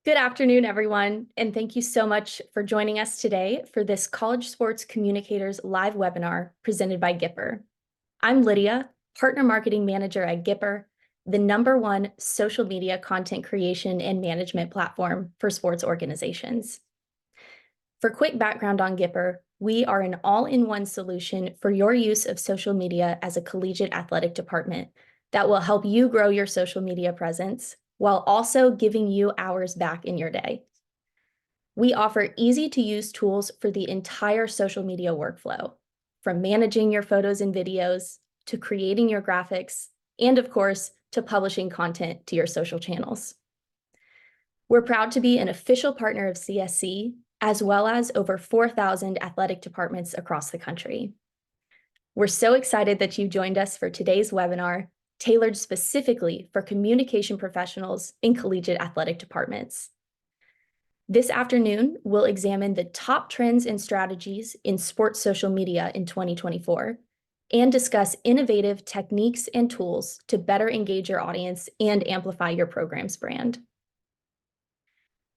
Good afternoon, everyone, and thank you so much for joining us today for this College Sports Communicators live webinar presented by Gipper. I'm Lydia, Partner Marketing Manager at Gipper, the #1 social media content creation and management platform for sports organizations. For quick background on Gipper, we are an all-in-one solution for your use of social media as a collegiate athletic department that will help you grow your social media presence while also giving you hours back in your day. We offer easy-to-use tools for the entire social media workflow, from managing your photos and videos to creating your graphics, and of course, to publishing content to your social channels. We're proud to be an official partner of CSC, as well as over 4,000 athletic departments across the country. We're so excited that you joined us for today's webinar, tailored specifically for communication professionals in collegiate athletic departments. This afternoon, we'll examine the top trends and strategies in sports social media in 2024 and discuss innovative techniques and tools to better engage your audience and amplify your program's brand.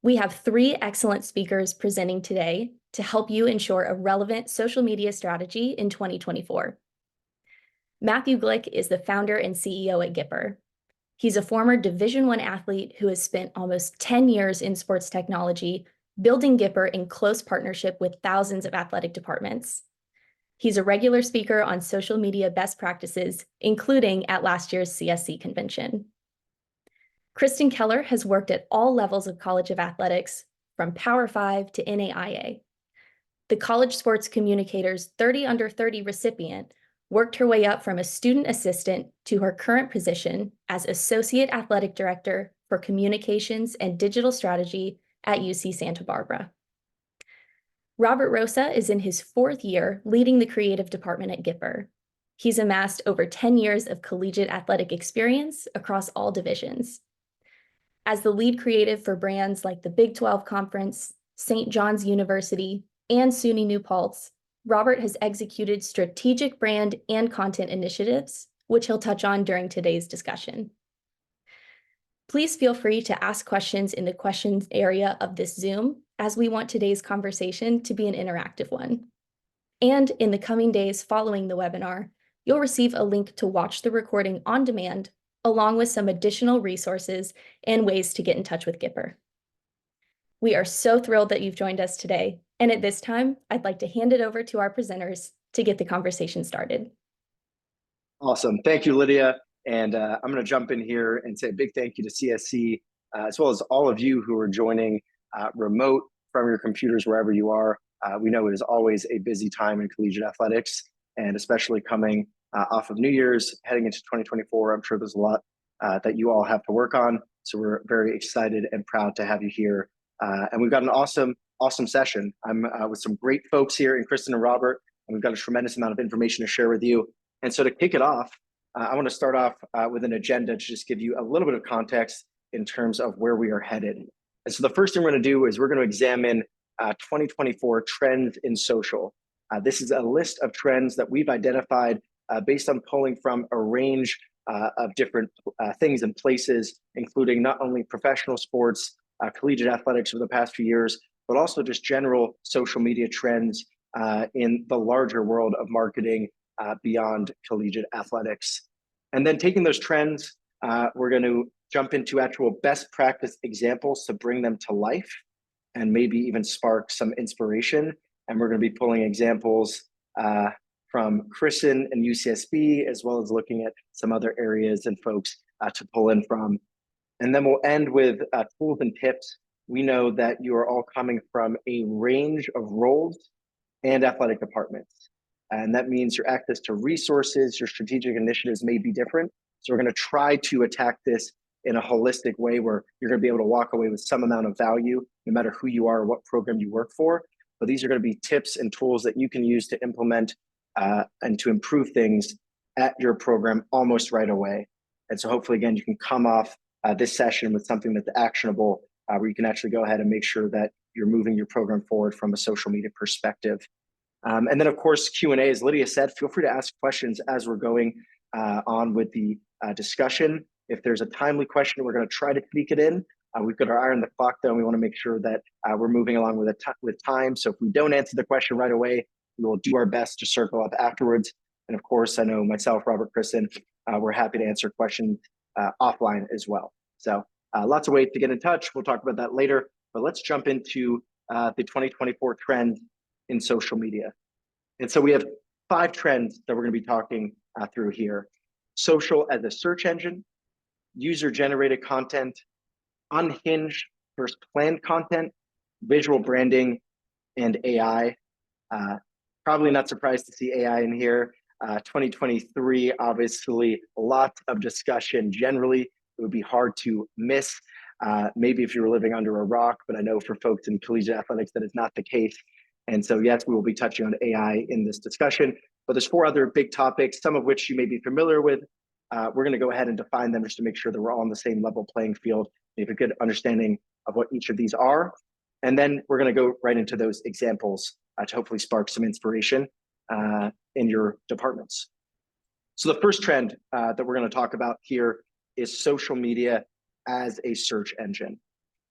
We have 3 excellent speakers presenting today to help you ensure a relevant social media strategy in 2024. Matthew Glick is the founder and CEO at Gipper. He's a former Division I athlete who has spent almost 10 years in sports technology, building Gipper in close partnership with thousands of athletic departments. He's a regular speaker on social media best practices, including at last year's CSC convention. Kristen Keller has worked at all levels of College of Athletics, from Power 5 to NAIA. The College Sports Communicators 30 Under 30 recipient worked her way up from a student assistant to her current position as Associate Athletic Director for Communications and Digital Strategy at UC Santa Barbara. Robert Rosa is in his 4th year leading the creative department at Gipper. He's amassed over 10 years of collegiate athletic experience across all divisions. As the lead creative for brands like the Big 12 Conference, St. John's University, and SUNY New Paltz, Robert has executed strategic brand and content initiatives, which he'll touch on during today's discussion. Please feel free to ask questions in the questions area of this Zoom, as we want today's conversation to be an interactive one. And in the coming days following the webinar, you'll receive a link to watch the recording on demand, along with some additional resources and ways to get in touch with Gipper. We are so thrilled that you've joined us today. And at this time, I'd like to hand it over to our presenters to get the conversation started. Awesome. Thank you, Lydia. And I'm going to jump in here and say a big thank you to CSC, as well as all of you who are joining remote from your computers, wherever you are. We know it is always a busy time in collegiate athletics, and especially coming off of New Year's, heading into 2024. I'm sure there's a lot that you all have to work on. So we're very excited and proud to have you here. And we've got an awesome session. I'm with some great folks here in Kristen and Robert, and we've got a tremendous amount of information to share with you. And so to kick it off, I want to start off with an agenda to just give you a little bit of context in terms of where we are headed. And so the first thing we're going to do is we're going to examine 2024 trends in social. This is a list of trends that we've identified based on pulling from a range of different things and places, including not only professional sports, collegiate athletics over the past few years, but also just general social media trends in the larger world of marketing beyond collegiate athletics. And then taking those trends, we're going to jump into actual best practice examples to bring them to life and maybe even spark some inspiration. And we're going to be pulling examples from Kristen and UCSB, as well as looking at some other areas and folks to pull in from. And then we'll end with tools and tips. We know that you are all coming from a range of roles and athletic departments. And that means your access to resources, your strategic initiatives may be different. So we're going to try to attack this in a holistic way where you're going to be able to walk away with some amount of value, no matter who you are or what program you work for. But these are going to be tips and tools that you can use to implement and to improve things at your program almost right away. And so hopefully, again, you can come off this session with something that's actionable, where you can actually go ahead and make sure that you're moving your program forward from a social media perspective. And then, of course, Q&A, as Lydia said, feel free to ask questions as we're going on with the discussion. If there's a timely question, we're going to try to sneak it in. We've got our eye on the clock, though, and we want to make sure that we're moving along with time. So if we don't answer the question right away, we will do our best to circle up afterwards. And of course, I know myself, Robert, Kristen, we're happy to answer questions offline as well. So lots of ways to get in touch. We'll talk about that later. But let's jump into the 2024 trends in social media. And so we have 5 trends that we're going to be talking through here. Social as a search engine, user-generated content, unhinged versus planned content, visual branding, and AI. Probably not surprised to see AI in here. 2023, obviously, lots of discussion generally. It would be hard to miss. Maybe if you were living under a rock, but I know for folks in collegiate athletics that is not the case. And so, yes, we will be touching on AI in this discussion, but there's 4 other big topics, some of which you may be familiar with. We're going to go ahead and define them just to make sure that we're all on the same level playing field. We have a good understanding of what each of these are. And then we're going to go right into those examples to hopefully spark some inspiration in your departments. So the first trend that we're going to talk about here is social media as a search engine.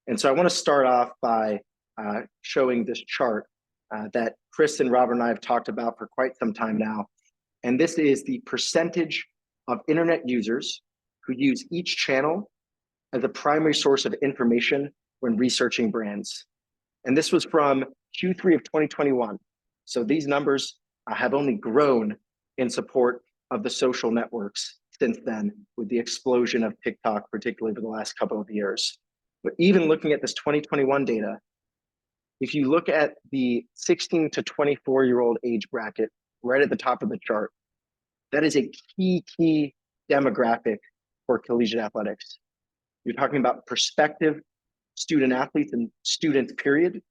And so I want to start off by showing this chart that Kristen, Robert, and I have talked about for quite some time now. And this is the percentage of internet users who use each channel as a primary source of information when researching brands. And this was from Q3 of 2021. So these numbers have only grown in support of the social networks since then, with the explosion of TikTok, particularly over the last couple of years. But even looking at this 2021 data, if you look at the 16 to 24-year-old age bracket right at the top of the chart, that is a key demographic for collegiate athletics. You're talking about prospective student athletes and students, period,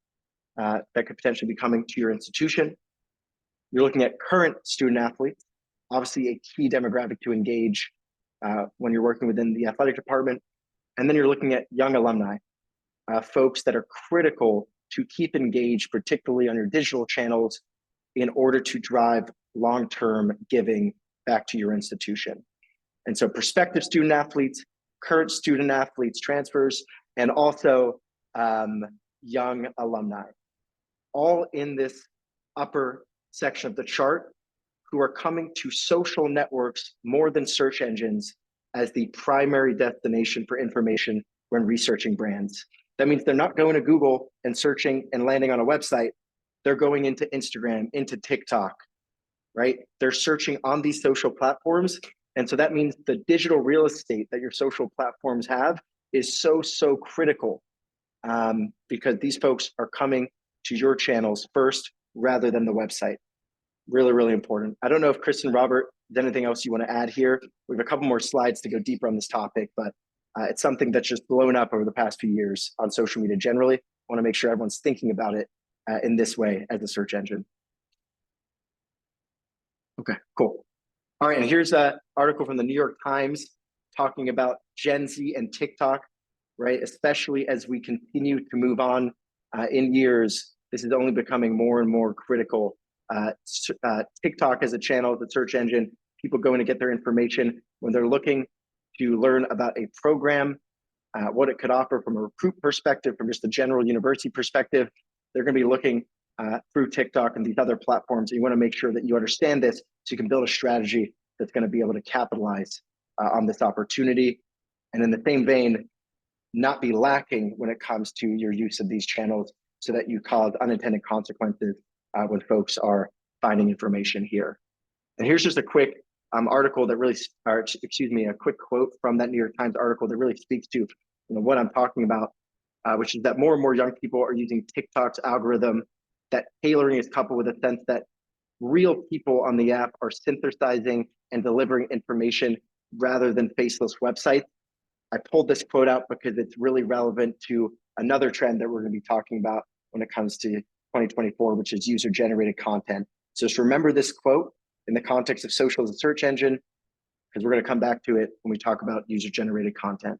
that could potentially be coming to your institution. You're looking at current student athletes, obviously a key demographic to engage when you're working within the athletic department. And then you're looking at young alumni, folks that are critical to keep engaged, particularly on your digital channels, in order to drive long-term giving back to your institution. And so prospective student athletes, current student athletes, transfers, and also young alumni, all in this upper section of the chart, who are coming to social networks more than search engines as the primary destination for information when researching brands. That means they're not going to Google and searching and landing on a website. They're going into Instagram, into TikTok, right? They're searching on these social platforms. And so that means the digital real estate that your social platforms have is so critical because these folks are coming to your channels first rather than the website. Really important. I don't know if Kristen, Robert, there's anything else you want to add here. We have a couple more slides to go deeper on this topic, but it's something that's just blown up over the past few years on social media generally. I want to make sure everyone's thinking about it in this way as a search engine. Okay, cool. All right, and here's an article from the New York Times talking about Gen Z and TikTok, right? Especially as we continue to move on in years, this is only becoming more and more critical. TikTok as a channel, the search engine, people going to get their information when they're looking to learn about a program, what it could offer from a recruit perspective, from just a general university perspective. They're going to be looking through TikTok and these other platforms. You want to make sure that you understand this so you can build a strategy that's going to be able to capitalize on this opportunity. And in the same vein, not be lacking when it comes to your use of these channels so that you cause unintended consequences when folks are finding information here. And here's just a quick article that really, a quick quote from that New York Times article that really speaks to what I'm talking about, which is that more and more young people are using TikTok's algorithm, that tailoring is coupled with a sense that real people on the app are synthesizing and delivering information rather than faceless websites. I pulled this quote out because it's really relevant to another trend that we're going to be talking about when it comes to 2024, which is user-generated content. So just remember this quote in the context of social as a search engine, because we're going to come back to it when we talk about user-generated content.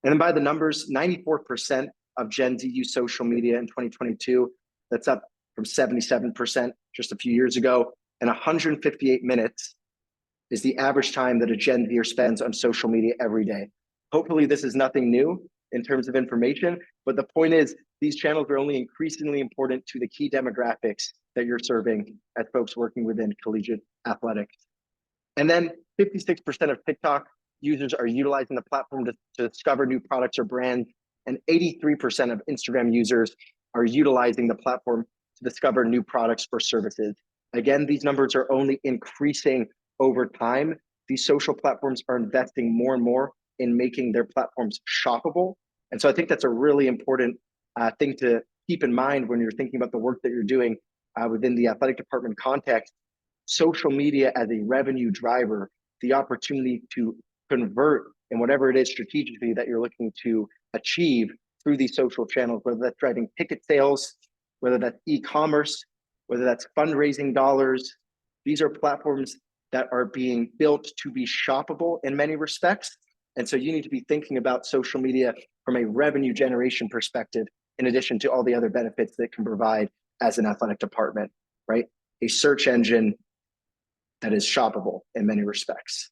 And then by the numbers, 94% of Gen Z use social media in 2022. That's up from 77% just a few years ago. And 158 minutes is the average time that a Gen Zer spends on social media every day. Hopefully this is nothing new. in terms of information. But the point is, these channels are only increasingly important to the key demographics that you're serving as folks working within collegiate athletics. And then 56% of TikTok users are utilizing the platform to discover new products or brands, and 83% of Instagram users are utilizing the platform to discover new products or services. Again, these numbers are only increasing over time. These social platforms are investing more and more in making their platforms shoppable. And so I think that's a really important thing to keep in mind when you're thinking about the work that you're doing within the athletic department context. Social media as a revenue driver, the opportunity to convert in whatever it is strategically that you're looking to achieve through these social channels, whether that's driving ticket sales, whether that's e-commerce, whether that's fundraising dollars. These are platforms that are being built to be shoppable in many respects. And so you need to be thinking about social media from a revenue generation perspective, in addition to all the other benefits that it can provide as an athletic department, right? A search engine that is shoppable in many respects.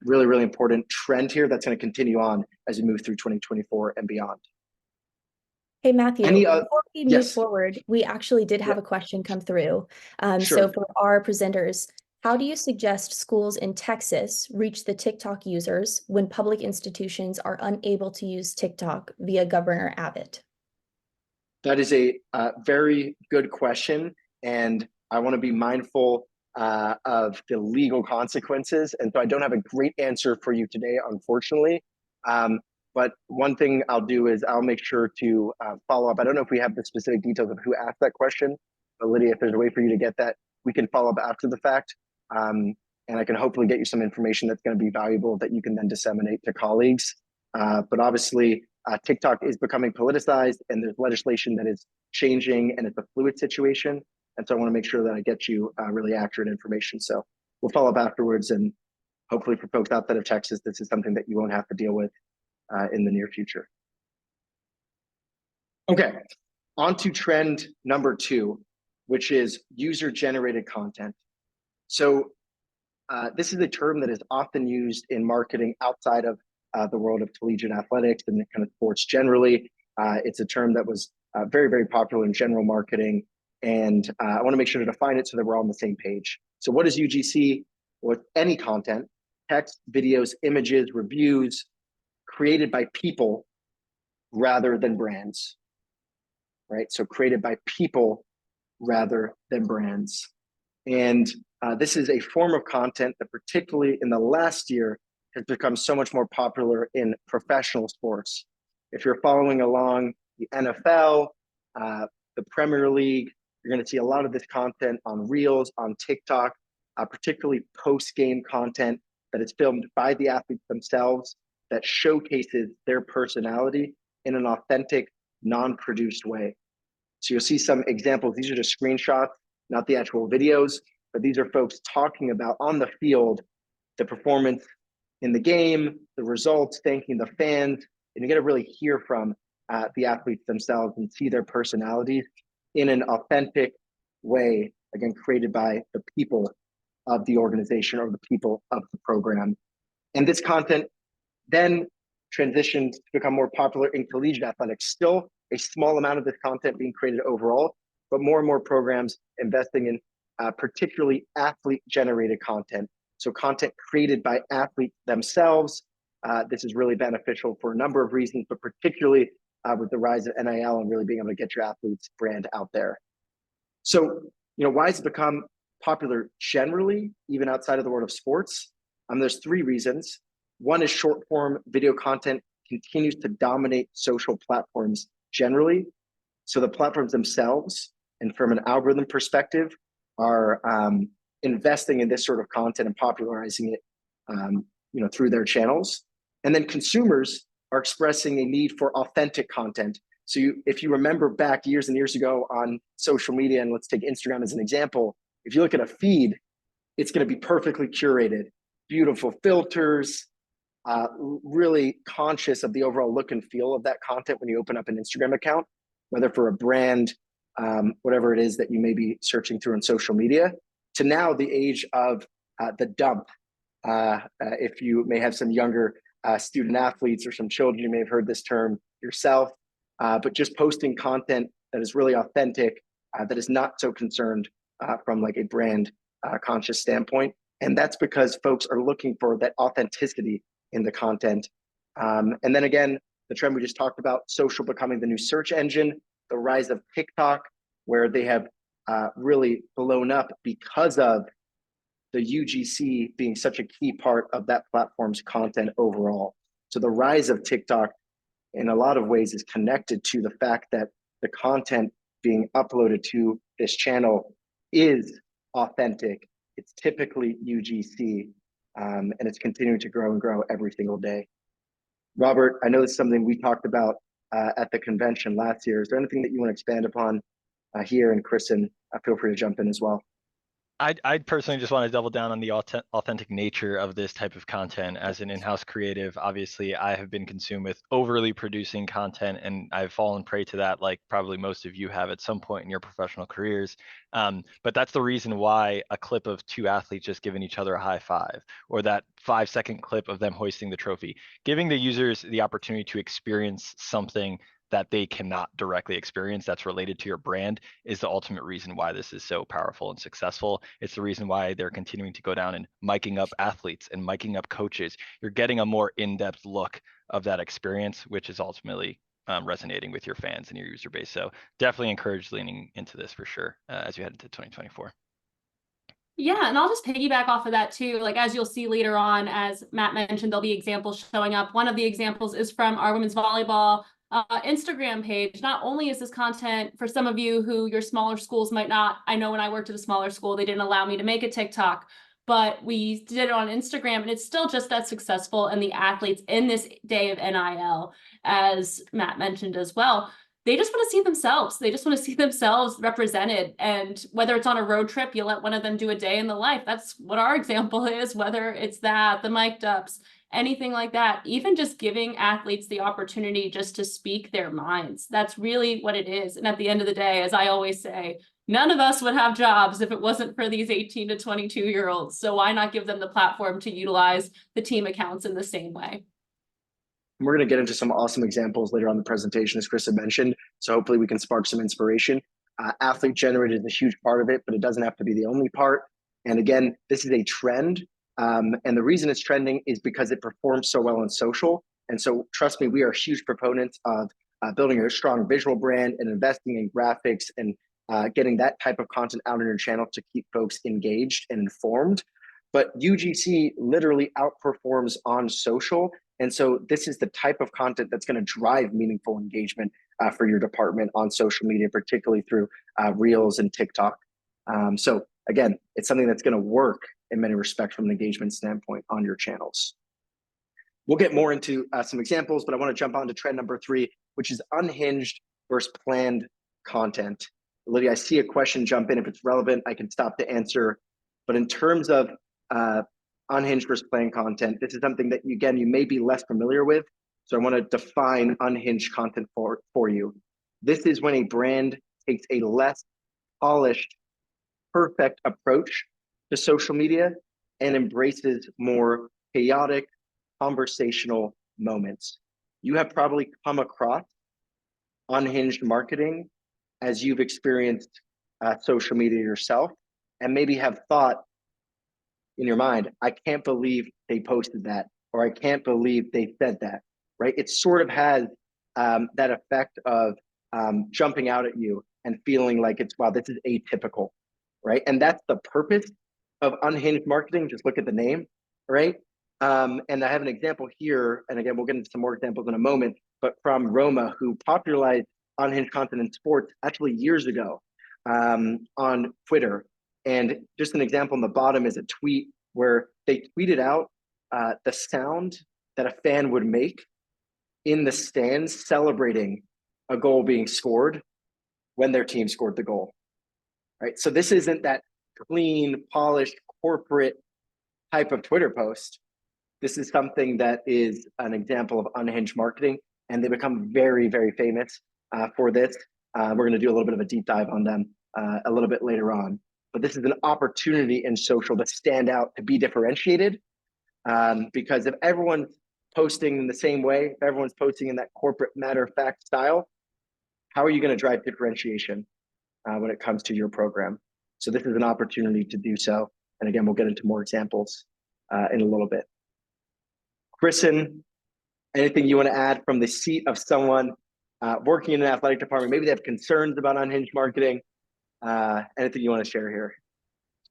Really, really important trend here that's going to continue on as we move through 2024 and beyond. Hey, Matthew, before we move yes. forward, we actually did have a question come through. Sure. So for our presenters, how do you suggest schools in Texas reach the TikTok users when public institutions are unable to use TikTok via Governor Abbott? That is a very good question. And I want to be mindful of the legal consequences. And so I don't have a great answer for you today, unfortunately. But one thing I'll do is I'll make sure to follow up. I don't know if we have the specific details of who asked that question, but Lydia, if there's a way for you to get that, we can follow up after the fact. And I can hopefully get you some information that's going to be valuable that you can then disseminate to colleagues. But obviously, TikTok is becoming politicized and there's legislation that is changing and it's a fluid situation. And so I want to make sure that I get you really accurate information. So we'll follow up afterwards. And hopefully for folks outside of Texas, this is something that you won't have to deal with in the near future. Okay, on to trend number 2, which is user-generated content. So this is a term that is often used in marketing outside of the world of collegiate athletics and kind of sports generally. It's a term that was very, very popular in general marketing. And I want to make sure to define it so that we're all on the same page. So what is UGC? Well, any content, text, videos, images, reviews, created by people rather than brands, right? So created by people rather than brands. And this is a form of content that particularly in the last year has become so much more popular in professional sports. If you're following along the NFL, the Premier League, you're going to see a lot of this content on Reels, on TikTok, particularly post-game content that is filmed by the athletes themselves that showcases their personality in an authentic, non-produced way. So you'll see some examples. These are just screenshots, not the actual videos, but these are folks talking about on the field, the performance in the game, the results, thanking the fans, and you get to really hear from the athletes themselves and see their personalities in an authentic way, again, created by the people of the organization or the people of the program. And this content then transitioned to become more popular in collegiate athletics. Still a small amount of this content being created overall, but more and more programs investing in particularly athlete-generated content. So content created by athletes themselves. This is really beneficial for a number of reasons, but particularly with the rise of NIL and really being able to get your athlete's brand out there. So, why has it become popular generally, even outside of the world of sports? There's 3 reasons. One is short form video content continues to dominate social platforms generally. So the platforms themselves, and from an algorithm perspective, are investing in this sort of content and popularizing it, through their channels. And then consumers are expressing a need for authentic content. So if you remember back years and years ago on social media, and let's take Instagram as an example, if you look at a feed, it's going to be perfectly curated, beautiful filters, really conscious of the overall look and feel of that content when you open up an Instagram account, whether for a brand, whatever it is that you may be searching through on social media, to now the age of the dump. If you may have some younger student athletes or some children. You may have heard this term yourself, but just posting content that is really authentic, that is not so concerned from like a brand conscious standpoint. And that's because folks are looking for that authenticity in the content. And then again, the trend we just talked about, social becoming the new search engine, the rise of TikTok, where they have really blown up because of the UGC being such a key part of that platform's content overall. So the rise of TikTok in a lot of ways is connected to the fact that the content being uploaded to this channel is authentic. It's typically UGC, and it's continuing to grow and grow every single day. Robert, I know this is something we talked about at the convention last year. Is there anything that you want to expand upon here? And Kristen, feel free to jump in as well. I'd personally just want to double down on the authentic nature of this type of content. As an in-house creative, obviously, I have been consumed with overly producing content, and I've fallen prey to that, like probably most of you have at some point in your professional careers. But that's the reason why a clip of two athletes just giving each other a high five, or that 5-second clip of them hoisting the trophy, giving the users the opportunity to experience something that they cannot directly experience that's related to your brand is the ultimate reason why this is so powerful and successful. It's the reason why they're continuing to go down and miking up athletes and miking up coaches. You're getting a more in-depth look of that experience, which is ultimately resonating with your fans and your user base. So definitely encourage leaning into this for sure as you head into 2024. Yeah, and I'll just piggyback off of that too. Like, as you'll see later on, as Matt mentioned, there'll be examples showing up. One of the examples is from our women's volleyball Instagram page. Not only is this content for some of you who your smaller schools might not, I know when I worked at a smaller school, they didn't allow me to make a TikTok, but we did it on Instagram, and it's still just that successful. And the athletes in this day of NIL, as Matt mentioned as well, they just want to see themselves. They just want to see themselves represented. And whether it's on a road trip, you let one of them do a day in the life. That's what our example is, whether it's that, the mic'd ups, anything like that. Even just giving athletes the opportunity just to speak their minds. That's really what it is. And at the end of the day, as I always say, none of us would have jobs if it wasn't for these 18 to 22-year-olds. So why not give them the platform to utilize the team accounts in the same way? We're going to get into some awesome examples later on the presentation, as Kristen mentioned. So hopefully we can spark some inspiration. Athlete generated is a huge part of it, but it doesn't have to be the only part. And again, this is a trend. And the reason it's trending is because it performs so well on social. And so trust me, we are huge proponents of building a strong visual brand and investing in graphics and getting that type of content out on your channel to keep folks engaged and informed. But UGC literally outperforms on social. And so this is the type of content that's going to drive meaningful engagement for your department on social media, particularly through Reels and TikTok. So again, it's something that's going to work in many respects from an engagement standpoint on your channels. We'll get more into some examples, but I want to jump on to trend number 3, which is unhinged versus planned content. Lydia, I see a question jump in. If it's relevant, I can stop to answer. But in terms of unhinged versus planned content, this is something that, again, you may be less familiar with. So I want to define unhinged content for you. This is when a brand takes a less polished, perfect approach to social media and embraces more chaotic, conversational moments. You have probably come across unhinged marketing as you've experienced social media yourself, and maybe have thought in your mind, I can't believe they posted that, or I can't believe they said that, right? It sort of has that effect of jumping out at you and feeling like it's, wow, this is atypical, right? And that's the purpose of unhinged marketing. Just look at the name, right? And I have an example here, and again, we'll get into some more examples in a moment, but from Roma, who popularized unhinged content in sports actually years ago on Twitter. And just an example on the bottom is a tweet where they tweeted out the sound that a fan would make in the stands celebrating a goal being scored when their team scored the goal, right? So this isn't that clean, polished, corporate type of Twitter post. This is something that is an example of unhinged marketing, and they become very, very famous for this. We're going to do a little bit of a deep dive on them a little bit later on. But this is an opportunity in social to stand out, to be differentiated. Because if everyone's posting in the same way, if everyone's posting in that corporate matter-of-fact style, how are you going to drive differentiation when it comes to your program? So this is an opportunity to do so. And again, we'll get into more examples in a little bit. Kristen, anything you want to add from the seat of someone working in an athletic department? Maybe they have concerns about unhinged marketing. Anything you want to share here?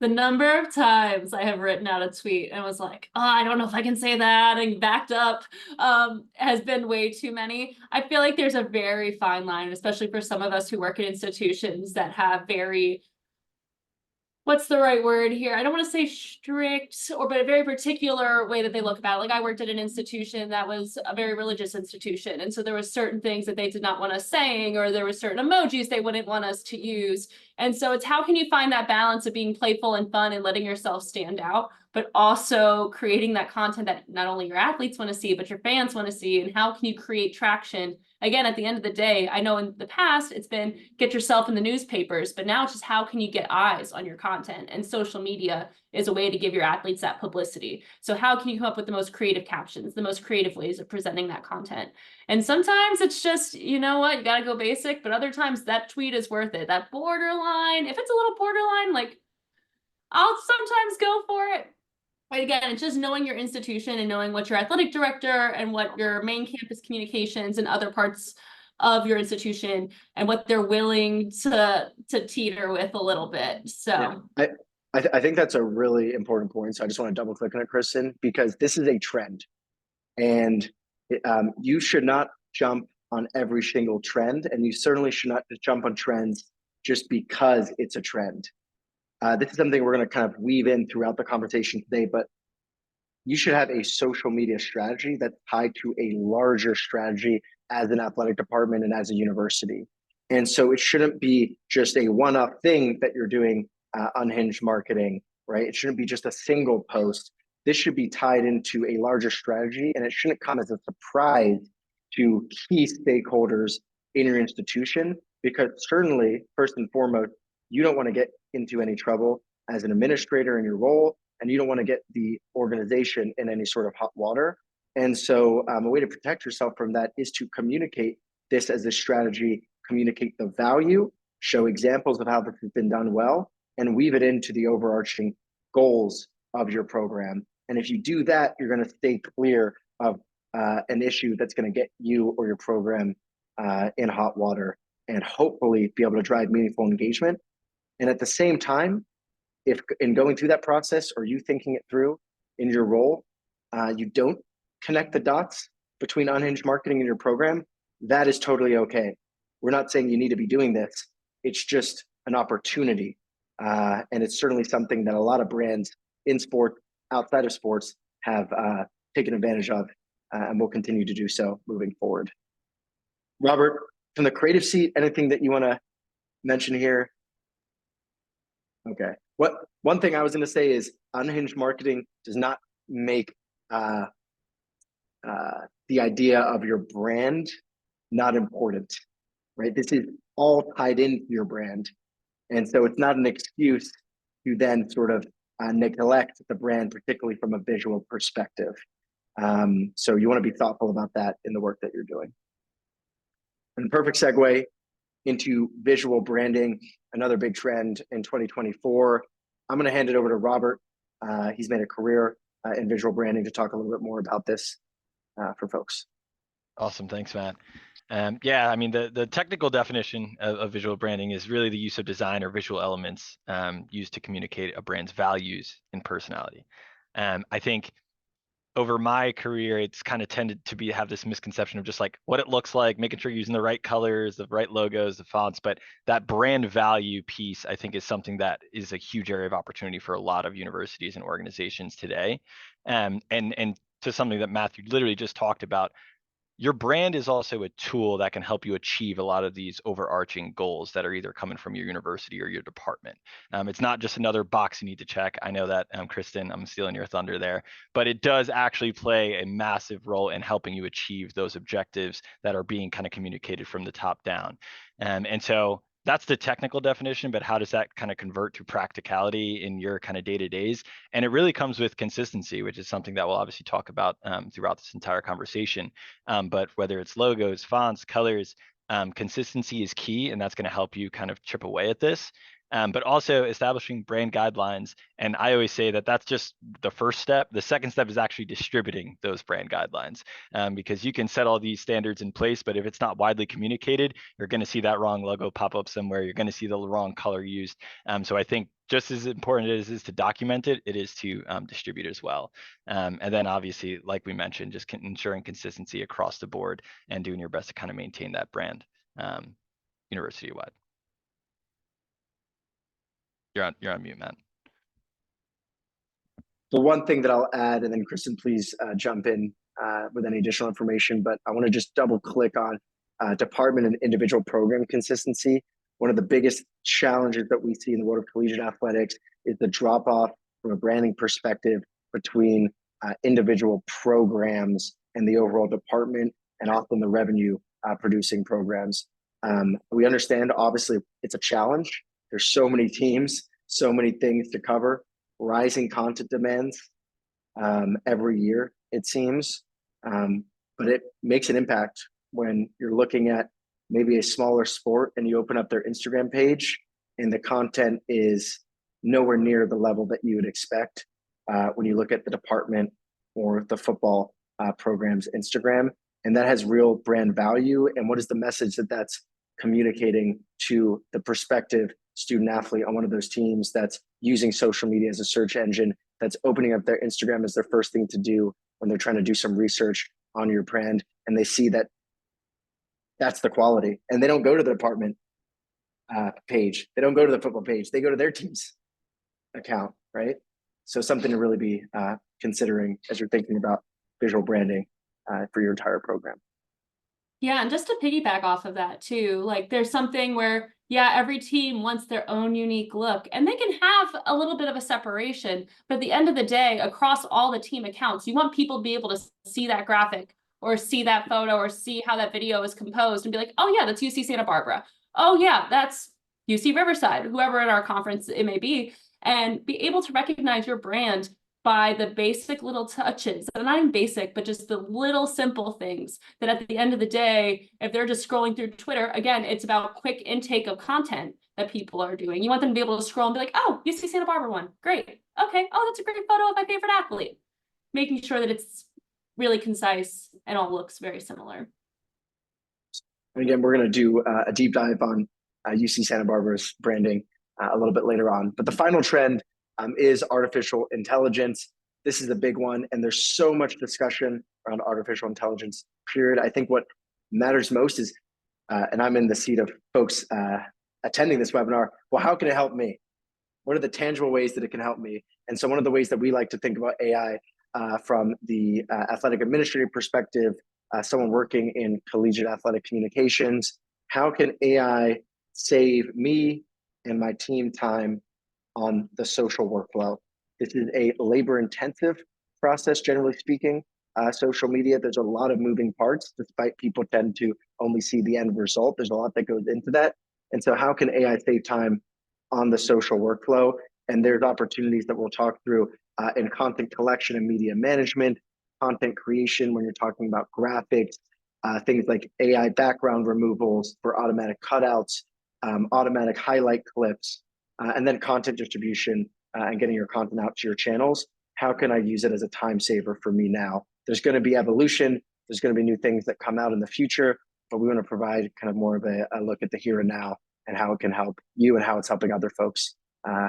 The number of times I have written out a tweet and was like, oh, I don't know if I can say that, and backed up has been way too many. I feel like there's a very fine line, especially for some of us who work in institutions that have very, what's the right word here? I don't want to say strict, but a very particular way that they look about it. Like I worked at an institution that was a very religious institution. And so there were certain things that they did not want us saying, or there were certain emojis they wouldn't want us to use. And so it's how can you find that balance of being playful and fun and letting yourself stand out, but also creating that content that not only your athletes want to see, but your fans want to see, and how can you create traction? Again, at the end of the day, I know in the past it's been get yourself in the newspapers, but now it's just how can you get eyes on your content? And social media is a way to give your athletes that publicity. So how can you come up with the most creative captions, the most creative ways of presenting that content? And sometimes it's just, you know what, you got to go basic, but other times that tweet is worth it. That borderline, if it's a little borderline, like I'll sometimes go for it. But again, it's just knowing your institution and knowing what your athletic director and what your main campus communications and other parts of your institution and what they're willing to teeter with a little bit. So yeah, I think that's a really important point. So I just want to double click on it, Kristen, because this is a trend, and you should not jump on every single trend, and you certainly should not jump on trends just because it's a trend. This is something we're going to kind of weave in throughout the conversation today, but you should have a social media strategy that's tied to a larger strategy as an athletic department and as a university. And so it shouldn't be just a one-off thing that you're doing unhinged marketing, right? It shouldn't be just a single post. This should be tied into a larger strategy, and it shouldn't come as a surprise to key stakeholders in your institution, because certainly, first and foremost, you don't want to get into any trouble as an administrator in your role, and you don't want to get the organization in any sort of hot water. And so a way to protect yourself from that is to communicate this as a strategy, communicate the value, show examples of how this has been done well, and weave it into the overarching goals of your program. And if you do that, you're going to stay clear of an issue that's going to get you or your program in hot water, and hopefully be able to drive meaningful engagement. And at the same time, if in going through that process, or you thinking it through in your role, you don't connect the dots between unhinged marketing and your program, that is totally okay. We're not saying you need to be doing this. It's just an opportunity. And it's certainly something that a lot of brands in sport, outside of sports, have taken advantage of, and will continue to do so moving forward. Robert, from the creative seat, anything that you want to mention here? Okay. One thing I was going to say is unhinged marketing does not make the idea of your brand not important, right? This is all tied into your brand. And so it's not an excuse to then sort of neglect the brand, particularly from a visual perspective. So you want to be thoughtful about that in the work that you're doing. And the perfect segue into visual branding, another big trend in 2024. I'm going to hand it over to Robert. He's made a career in visual branding, to talk a little bit more about this for folks. Awesome. Thanks, Matt. Yeah, I mean, the technical definition of visual branding is really the use of design or visual elements used to communicate a brand's values and personality. I think over my career, it's kind of tended to have this misconception of just like what it looks like, making sure you're using the right colors, the right logos, the fonts, but that brand value piece, I think, is something that is a huge area of opportunity for a lot of universities and organizations today. And to something that Matthew literally just talked about, your brand is also a tool that can help you achieve a lot of these overarching goals that are either coming from your university or your department. It's not just another box you need to check. I know that, Kristen, I'm stealing your thunder there, but it does actually play a massive role in helping you achieve those objectives that are being kind of communicated from the top down. And so that's the technical definition, but how does that kind of convert to practicality in your kind of day-to-days? And it really comes with consistency, which is something that we'll obviously talk about throughout this entire conversation. But whether it's logos, fonts, colors, consistency is key, and that's going to help you kind of chip away at this. But also establishing brand guidelines. And I always say that that's just the first step. The second step is actually distributing those brand guidelines, because you can set all these standards in place, but if it's not widely communicated, you're going to see that wrong logo pop up somewhere. You're going to see the wrong color used. So I think just as important as it is to document it, it is to distribute as well. And then obviously, like we mentioned, just ensuring consistency across the board and doing your best to kind of maintain that brand university-wide. You're on mute, Matt. The one thing that I'll add, and then Kristen, please jump in with any additional information, but I want to just double click on department and individual program consistency. One of the biggest challenges that we see in the world of collegiate athletics is the drop off from a branding perspective between individual programs and the overall department, and often the revenue producing programs. We understand, obviously, it's a challenge. There's so many teams, so many things to cover, rising content demands every year, it seems. But it makes an impact when you're looking at maybe a smaller sport and you open up their Instagram page and the content is nowhere near the level that you would expect when you look at the department or the football program's Instagram. And that has real brand value. And what is the message that that's communicating to the prospective student athlete on one of those teams that's using social media as a search engine, that's opening up their Instagram as their first thing to do when they're trying to do some research on your brand, and they see that that's the quality, and they don't go to the department page, they don't go to the football page, they go to their team's account, right? So something to really be considering as you're thinking about visual branding for your entire program. Yeah, and just to piggyback off of that too, like there's something where, yeah, every team wants their own unique look, and they can have a little bit of a separation, but at the end of the day, across all the team accounts, you want people to be able to see that graphic or see that photo or see how that video is composed and be like, oh yeah, that's UC Santa Barbara. Oh yeah, that's UC Riverside, whoever in our conference it may be, and be able to recognize your brand by the basic little touches, and not even basic, but just the little simple things that at the end of the day, if they're just scrolling through Twitter, again, it's about quick intake of content that people are doing. You want them to be able to scroll and be like, oh, UC Santa Barbara one, great. Okay, oh, that's a great photo of my favorite athlete. Making sure that it's really concise and all looks very similar. And again, we're going to do a deep dive on UC Santa Barbara's branding a little bit later on. But the final trend is artificial intelligence. This is a big one, and there's so much discussion around artificial intelligence, period. I think what matters most is, and I'm in the seat of folks attending this webinar, well, how can it help me? What are the tangible ways that it can help me? And so one of the ways that we like to think about AI from the athletic administrative perspective, someone working in collegiate athletic communications, how can AI save me and my team time on the social workflow? This is a labor-intensive process, generally speaking. Social media, there's a lot of moving parts, despite people tend to only see the end result. There's a lot that goes into that. And so how can AI save time on the social workflow? And there's opportunities that we'll talk through in content collection and media management, content creation when you're talking about graphics, things like AI background removals for automatic cutouts, automatic highlight clips, and then content distribution and getting your content out to your channels. How can I use it as a time saver for me now? There's going to be evolution. There's going to be new things that come out in the future, but we want to provide kind of more of a look at the here and now and how it can help you and how it's helping other folks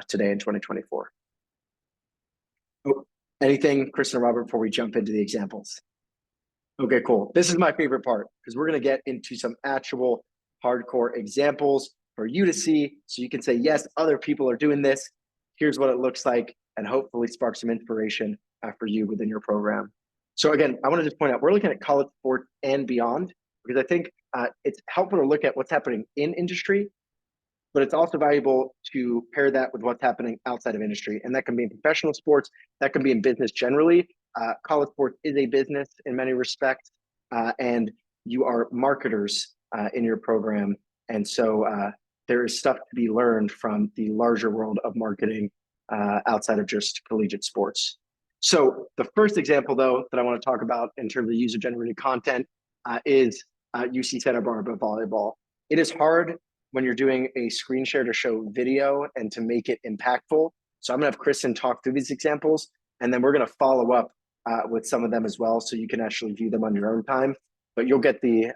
today in 2024. Oh, anything, Kristen and Robert, before we jump into the examples? Okay, cool. This is my favorite part because we're going to get into some actual hardcore examples for you to see, so you can say, yes, other people are doing this. Here's what it looks like, and hopefully spark some inspiration for you within your program. So again, I want to just point out, we're looking at college sports and beyond, because I think it's helpful to look at what's happening in industry, but it's also valuable to pair that with what's happening outside of industry. And that can be in professional sports, that can be in business generally. College sports is a business in many respects, and you are marketers in your program. And so there is stuff to be learned from the larger world of marketing outside of just collegiate sports. So the first example, though, that I want to talk about in terms of user-generated content is UC Santa Barbara volleyball. It is hard when you're doing a screen share to show video and to make it impactful. So I'm going to have Kristen talk through these examples, and then we're going to follow up with some of them as well, so you can actually view them on your own time. But you'll get the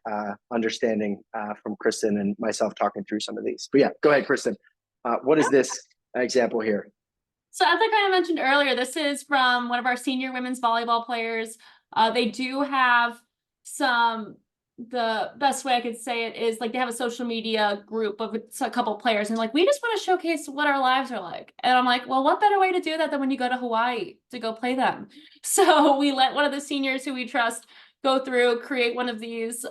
understanding from Kristen and myself talking through some of these. But yeah, go ahead, Kristen. What is this example here? So as I kind of mentioned earlier, this is from one of our senior women's volleyball players. They do have the best way I could say it is like they have a social media group of a couple players, and like, we just want to showcase what our lives are like. And I'm like, well, what better way to do that than when you go to Hawaii to go play them? So we let one of the seniors who we trust go through, create one of these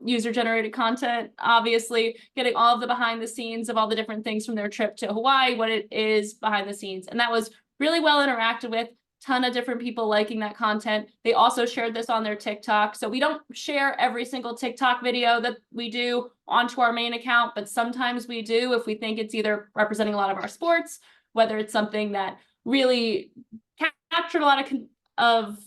user-generated content, obviously getting all of the behind the scenes of all the different things from their trip to Hawaii, what it is behind the scenes. And that was really well interacted with. Ton of different people liking that content. They also shared this on their TikTok. So we don't share every single TikTok video that we do onto our main account, but sometimes we do if we think it's either representing a lot of our sports, whether it's something that really captured a lot of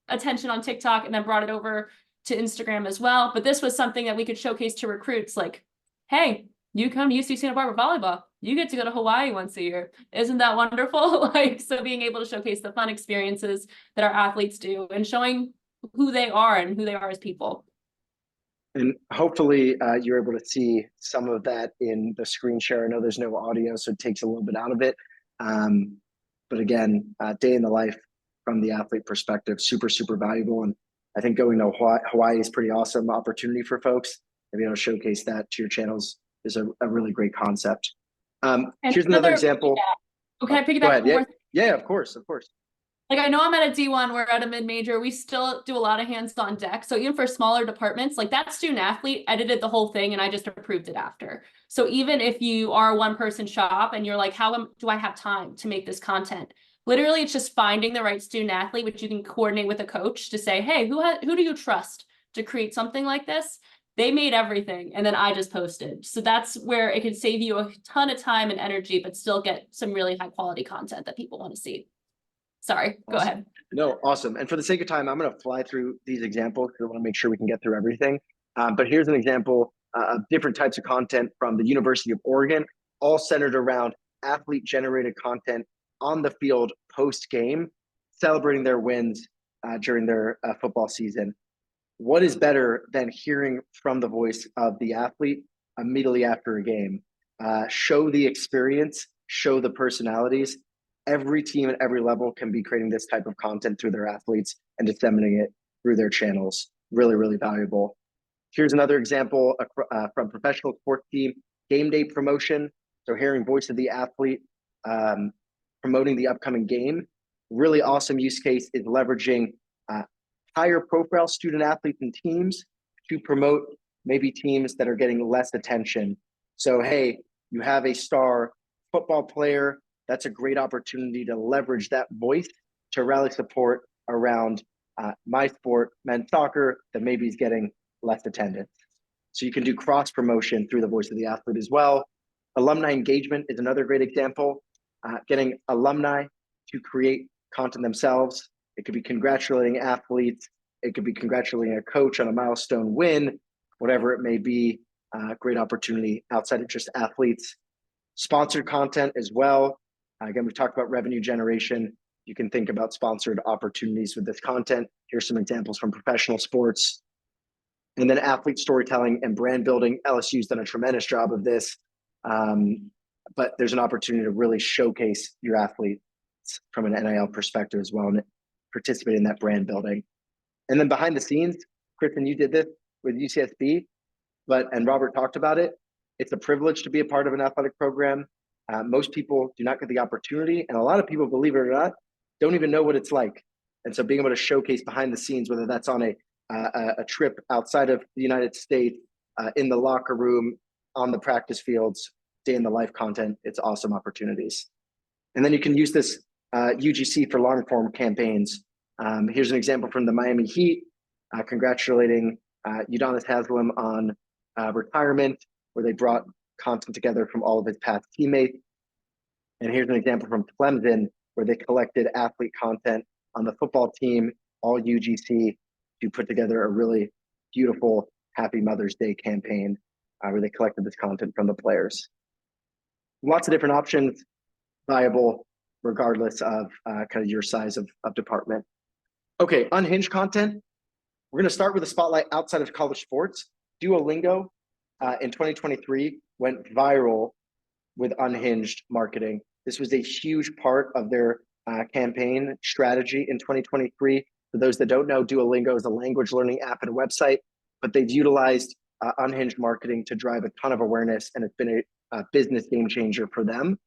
attention on TikTok and then brought it over to Instagram as well. But this was something that we could showcase to recruits like, hey, you come to UC Santa Barbara volleyball, you get to go to Hawaii once a year. Isn't that wonderful? Like, so being able to showcase the fun experiences that our athletes do and showing who they are and who they are as people. And hopefully you're able to see some of that in the screen share. I know there's no audio, so it takes a little bit out of it. But again, day in the life from the athlete perspective, super, super valuable. And I think going to Hawaii is pretty awesome opportunity for folks. Maybe I'll showcase that to your channels is a really great concept. Here's another example. Okay, I piggyback. Go ahead. Yeah, of course. Like, I know I'm at a D1, we're at a mid-major, we still do a lot of hands-on deck. So even for smaller departments, like that student athlete edited the whole thing and I just approved it after. So even if you are a one-person shop and you're like, do I have time to make this content? Literally, it's just finding the right student athlete, which you can coordinate with a coach to say, hey, who do you trust to create something like this? They made everything, and then I just posted. So that's where it could save you a ton of time and energy, but still get some really high quality content that people want to see. Sorry, Awesome. Go ahead. No, awesome. And for the sake of time, I'm going to fly through these examples because I want to make sure we can get through everything. But here's an example of different types of content from the University of Oregon, all centered around athlete-generated content on the field post-game, celebrating their wins during their football season. What is better than hearing from the voice of the athlete immediately after a game? Show the experience, show the personalities. Every team at every level can be creating this type of content through their athletes and disseminating it through their channels. Really, really valuable. Here's another example from professional sports team, game day promotion. So hearing voice of the athlete, promoting the upcoming game. Really awesome use case is leveraging higher profile student athletes and teams to promote maybe teams that are getting less attention. So, hey, you have a star football player. That's a great opportunity to leverage that voice to rally support around my sport, men's soccer, that maybe is getting less attendance. So you can do cross promotion through the voice of the athlete as well. Alumni engagement is another great example. Getting alumni to create content themselves. It could be congratulating athletes. It could be congratulating a coach on a milestone win, whatever it may be. Great opportunity outside of just athletes. Sponsored content as well. Again, we talked about revenue generation. You can think about sponsored opportunities with this content. Here's some examples from professional sports. And then athlete storytelling and brand building. LSU's done a tremendous job of this. But there's an opportunity to really showcase your athletes from an NIL perspective as well and participate in that brand building. And then behind the scenes, Kristen, you did this with UCSB, and Robert talked about it. It's a privilege to be a part of an athletic program. Most people do not get the opportunity, and a lot of people, believe it or not, don't even know what it's like. And so being able to showcase behind the scenes, whether that's on a trip outside of the United States, in the locker room, on the practice fields, day in the life content, it's awesome opportunities. And then you can use this UGC for long form campaigns. Here's an example from the Miami Heat, congratulating Udonis Haslem on retirement, where they brought content together from all of his past teammates. And here's an example from Clemson, where they collected athlete content on the football team, all UGC, to put together a really beautiful Happy Mother's Day campaign where they collected this content from the players. Lots of different options, viable regardless of kind of your size of department. Okay, unhinged content. We're going to start with a spotlight outside of college sports. Duolingo in 2023 went viral with unhinged marketing. This was a huge part of their campaign strategy in 2023. For those that don't know, Duolingo is a language learning app and a website, but they've utilized unhinged marketing to drive a ton of awareness, and it's been a business game changer for them.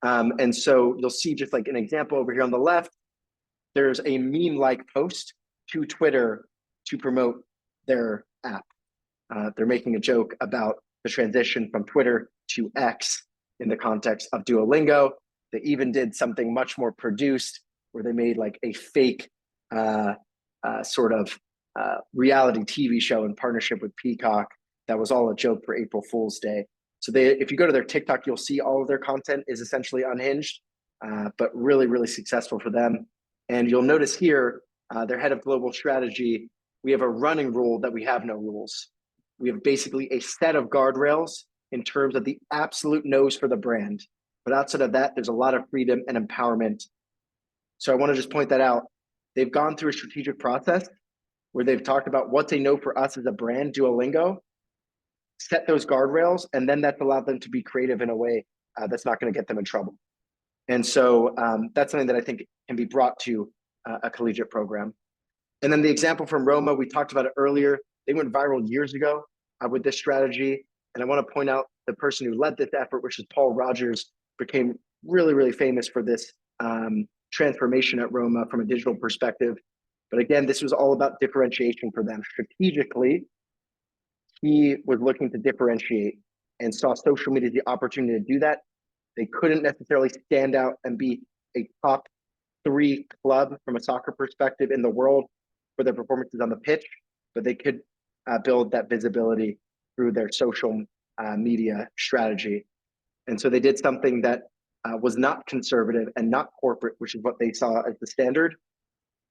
And so you'll see just like an example over here on the left, there's a meme-like post to Twitter to promote their app. They're making a joke about the transition from Twitter to X in the context of Duolingo. They even did something much more produced where they made like a fake sort of reality TV show in partnership with Peacock that was all a joke for April Fool's Day. So if you go to their TikTok, you'll see all of their content is essentially unhinged, but really, really successful for them. And you'll notice here, their head of global strategy, we have a running rule that we have no rules. We have basically a set of guardrails in terms of the absolute no's for the brand. But outside of that, there's a lot of freedom and empowerment. So I want to just point that out. They've gone through a strategic process where they've talked about what they know for us as a brand, Duolingo, set those guardrails, and then that's allowed them to be creative in a way that's not going to get them in trouble. And so that's something that I think can be brought to a collegiate program. And then the example from Roma, we talked about it earlier. They went viral years ago with this strategy. And I want to point out the person who led this effort, which is Paul Rogers, became really, really famous for this transformation at Roma from a digital perspective. But again, this was all about differentiation for them. Strategically, he was looking to differentiate and saw social media as the opportunity to do that. They couldn't necessarily stand out and be a top 3 club from a soccer perspective in the world for their performances on the pitch, but they could build that visibility through their social media strategy. And so they did something that was not conservative and not corporate, which is what they saw as the standard.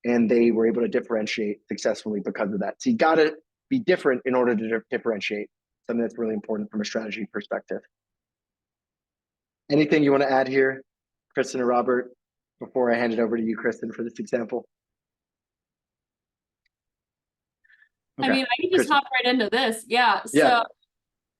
And they were able to differentiate successfully because of that. So you got to be different in order to differentiate, something that's really important from a strategy perspective. Anything you want to add here, Kristen or Robert, before I hand it over to you, Kristen, for this example? Okay. I mean, I can just hop right into this. Yeah. So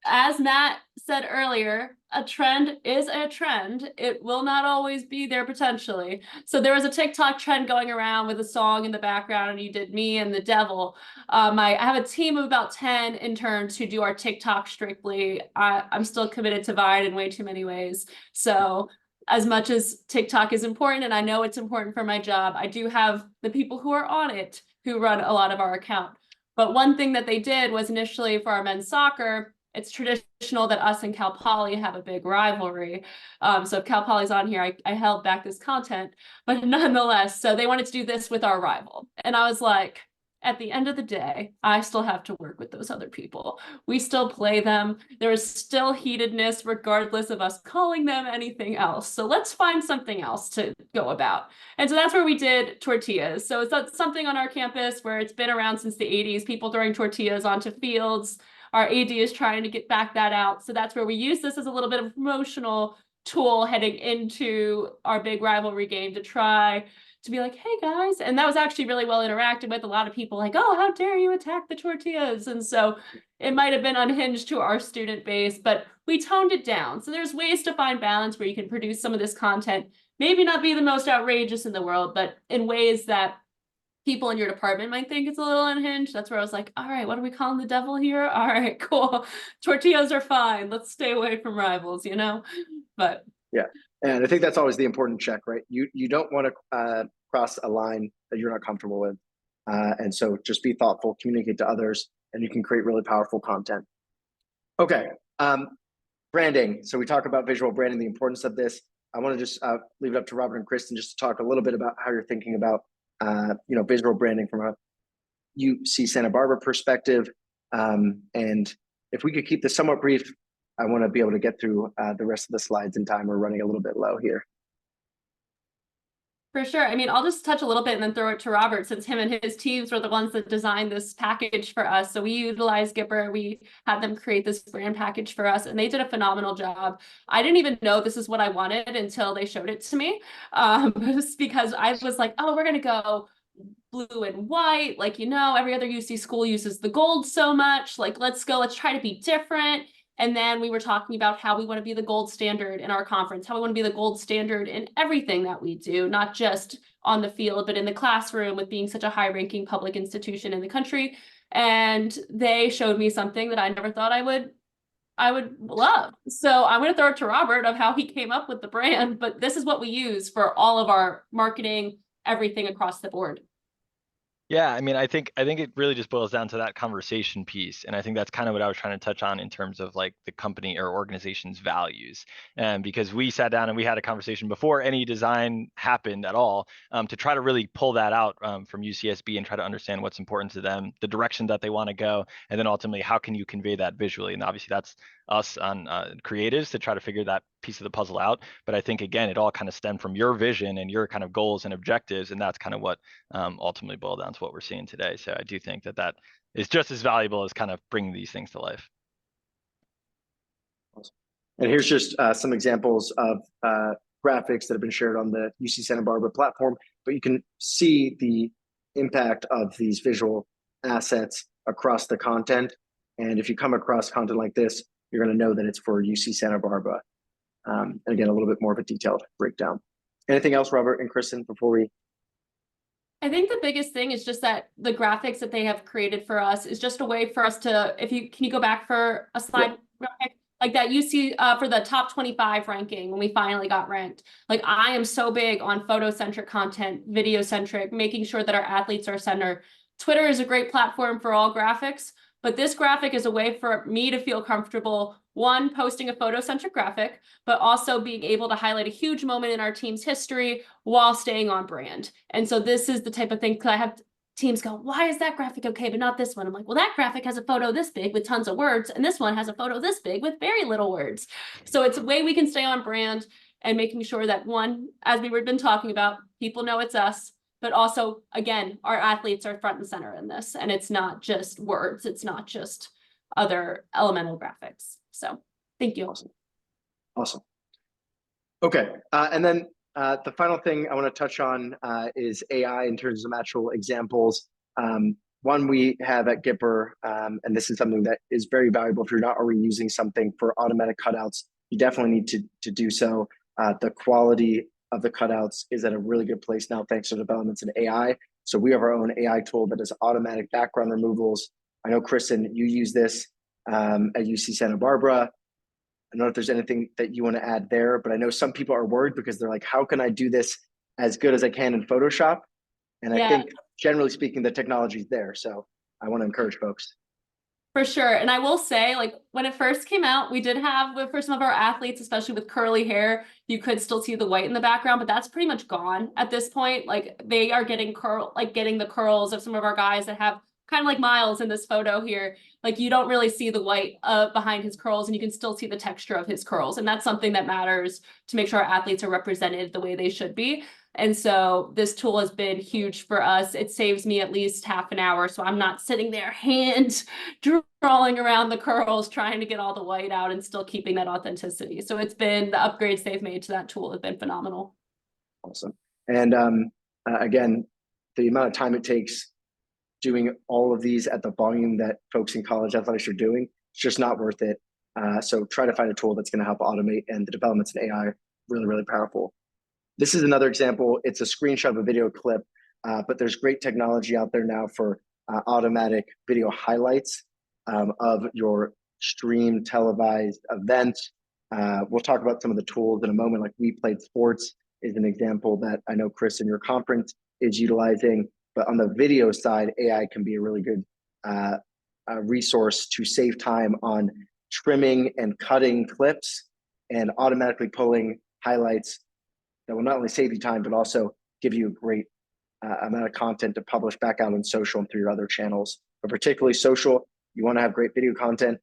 as Matt said earlier, a trend is a trend. It will not always be there potentially. So there was a TikTok trend going around with a song in the background, and you did Me and the Devil. I have a team of about 10 interns who do our TikTok strictly. I'm still committed to Vine in way too many ways. So as much as TikTok is important, and I know it's important for my job, I do have the people who are on it who run a lot of our account. But one thing that they did was initially for our men's soccer, it's traditional that us and Cal Poly have a big rivalry. So if Cal Poly's on here, I held back this content, but nonetheless, so they wanted to do this with our rival. And I was like, at the end of the day, I still have to work with those other people. We still play them. There is still heatedness regardless of us calling them anything else. So let's find something else to go about. And so that's where we did tortillas. So it's something on our campus where it's been around since the 80s, people throwing tortillas onto fields. Our AD is trying to get back that out. So that's where we use this as a little bit of a promotional tool heading into our big rivalry game to try to be like, hey guys. And that was actually really well interacted with. A lot of people like, oh, how dare you attack the tortillas? And so it might have been unhinged to our student base, but we toned it down. So there's ways to find balance where you can produce some of this content, maybe not be the most outrageous in the world, but in ways that people in your department might think it's a little unhinged. That's where I was like, all right, what are we calling the devil here? All right, cool. Tortillas are fine. Let's stay away from rivals, you know? But yeah. And I think that's always the important check, right? You don't want to cross a line that you're not comfortable with. And so just be thoughtful, communicate to others, and you can create really powerful content. Okay. Branding. So we talk about visual branding, the importance of this. I want to just leave it up to Robert and Kristen just to talk a little bit about how you're thinking about visual branding from a UC Santa Barbara perspective. And if we could keep this somewhat brief, I want to be able to get through the rest of the slides in time. We're running a little bit low here. For sure. I mean, I'll just touch a little bit and then throw it to Robert, since him and his teams were the ones that designed this package for us. So we utilized Gipper. We had them create this brand package for us, and they did a phenomenal job. I didn't even know this is what I wanted until they showed it to me, just because I was like, oh, we're going to go blue and white. Like, every other UC school uses the gold so much. Like, let's try to be different. And then we were talking about how we want to be the gold standard in our conference, how we want to be the gold standard in everything that we do, not just on the field, but in the classroom, with being such a high-ranking public institution in the country. And they showed me something that I never thought I would love. So I'm going to throw it to Robert of how he came up with the brand, but this is what we use for all of our marketing, everything across the board. Yeah, I mean, I think it really just boils down to that conversation piece, and I think that's kind of what I was trying to touch on in terms of like the company or organization's values. And because we sat down and we had a conversation before any design happened at all, to try to really pull that out from UCSB and try to understand what's important to them, the direction that they want to go, and then ultimately how can you convey that visually. And obviously that's us on creatives to try to figure that piece of the puzzle out. But I think again, it all kind of stemmed from your vision and your kind of goals and objectives, and that's kind of what ultimately boiled down to what we're seeing today. So I do think that is just as valuable as kind of bringing these things to life. And here's just some examples of graphics that have been shared on the UC Santa Barbara platform, but you can see the impact of these visual assets across the content. And if you come across content like this, you're going to know that it's for UC Santa Barbara. And again, a little bit more of a detailed breakdown. Anything else, Robert and Kristen, before we? I think the biggest thing is just that the graphics that they have created for us is just a way for us to, can you go back for a slide? Yep. Like that you see for the top 25 ranking when we finally got ranked. Like, I am so big on photo-centric content, video-centric, making sure that our athletes are center. Twitter is a great platform for all graphics, but this graphic is a way for me to feel comfortable, one, posting a photo-centric graphic, but also being able to highlight a huge moment in our team's history while staying on brand. And so this is the type of thing, because I have teams go, why is that graphic okay, but not this one? I'm like, well, that graphic has a photo this big with tons of words, and this one has a photo this big with very little words. So it's a way we can stay on brand and making sure that, one, as we were been talking about, people know it's us, but also, again, our athletes are front and center in this, and it's not just words. It's not just other elemental graphics. So thank you. Awesome. Okay. And then the final thing I want to touch on is AI in terms of actual examples. One we have at Gipper, and this is something that is very valuable. If you're not already using something for automatic cutouts, you definitely need to do so. The quality of the cutouts is at a really good place now, thanks to developments in AI. So we have our own AI tool that does automatic background removals. I know, Kristen, you use this at UC Santa Barbara. I don't know if there's anything that you want to add there, but I know some people are worried because they're like, how can I do this as good as I can in Photoshop? And I think, generally speaking, the technology is there. So I want to encourage folks. For sure. And I will say, like, when it first came out, we did have, for some of our athletes, especially with curly hair, you could still see the white in the background, but that's pretty much gone at this point. Like, they are getting getting the curls of some of our guys that have kind of like Miles in this photo here. Like, you don't really see the white behind his curls, and you can still see the texture of his curls. And that's something that matters to make sure our athletes are represented the way they should be. And so this tool has been huge for us. It saves me at least half an hour. So I'm not sitting there hand drawing around the curls, trying to get all the white out and still keeping that authenticity. So it's been, the upgrades they've made to that tool have been phenomenal. Awesome. And again, the amount of time it takes doing all of these at the volume that folks in college athletics are doing, it's just not worth it. So try to find a tool that's going to help automate, and the developments in AI, really, really powerful. This is another example. It's a screenshot of a video clip, but there's great technology out there now for automatic video highlights of your stream televised events. We'll talk about some of the tools in a moment, like We Played Sports is an example that I know Chris in your conference is utilizing. But on the video side, AI can be a really good resource to save time on trimming and cutting clips and automatically pulling highlights that will not only save you time, but also give you a great amount of content to publish back out on social and through your other channels. But particularly social, you want to have great video content.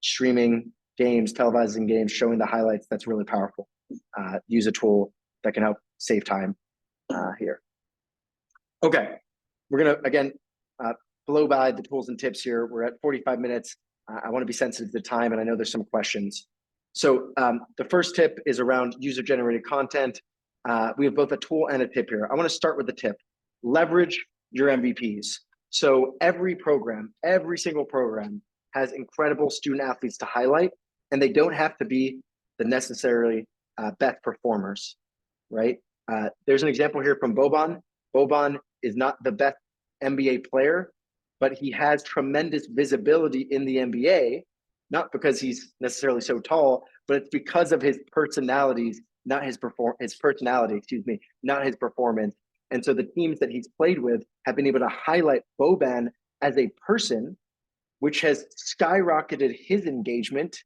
Streaming games, televising games, showing the highlights. That's really powerful. Use a tool that can help save time here. Okay, we're gonna again blow by the tools and tips here. We're at 45 minutes. I want to be sensitive to the time, and I know there's some questions. So the first tip is around user-generated content. We have both a tool and a tip here. I want to start with the tip. Leverage your MVPs. So every program, every single program has incredible student athletes to highlight, and they don't have to be the necessarily best performers, right? There's an example here from Boban. Boban is not the best NBA player, but he has tremendous visibility in the NBA, not because he's necessarily so tall, but it's because of his personalities, not his personality, excuse me, not his performance. And so the teams that he's played with have been able to highlight Boban as a person, which has skyrocketed his engagement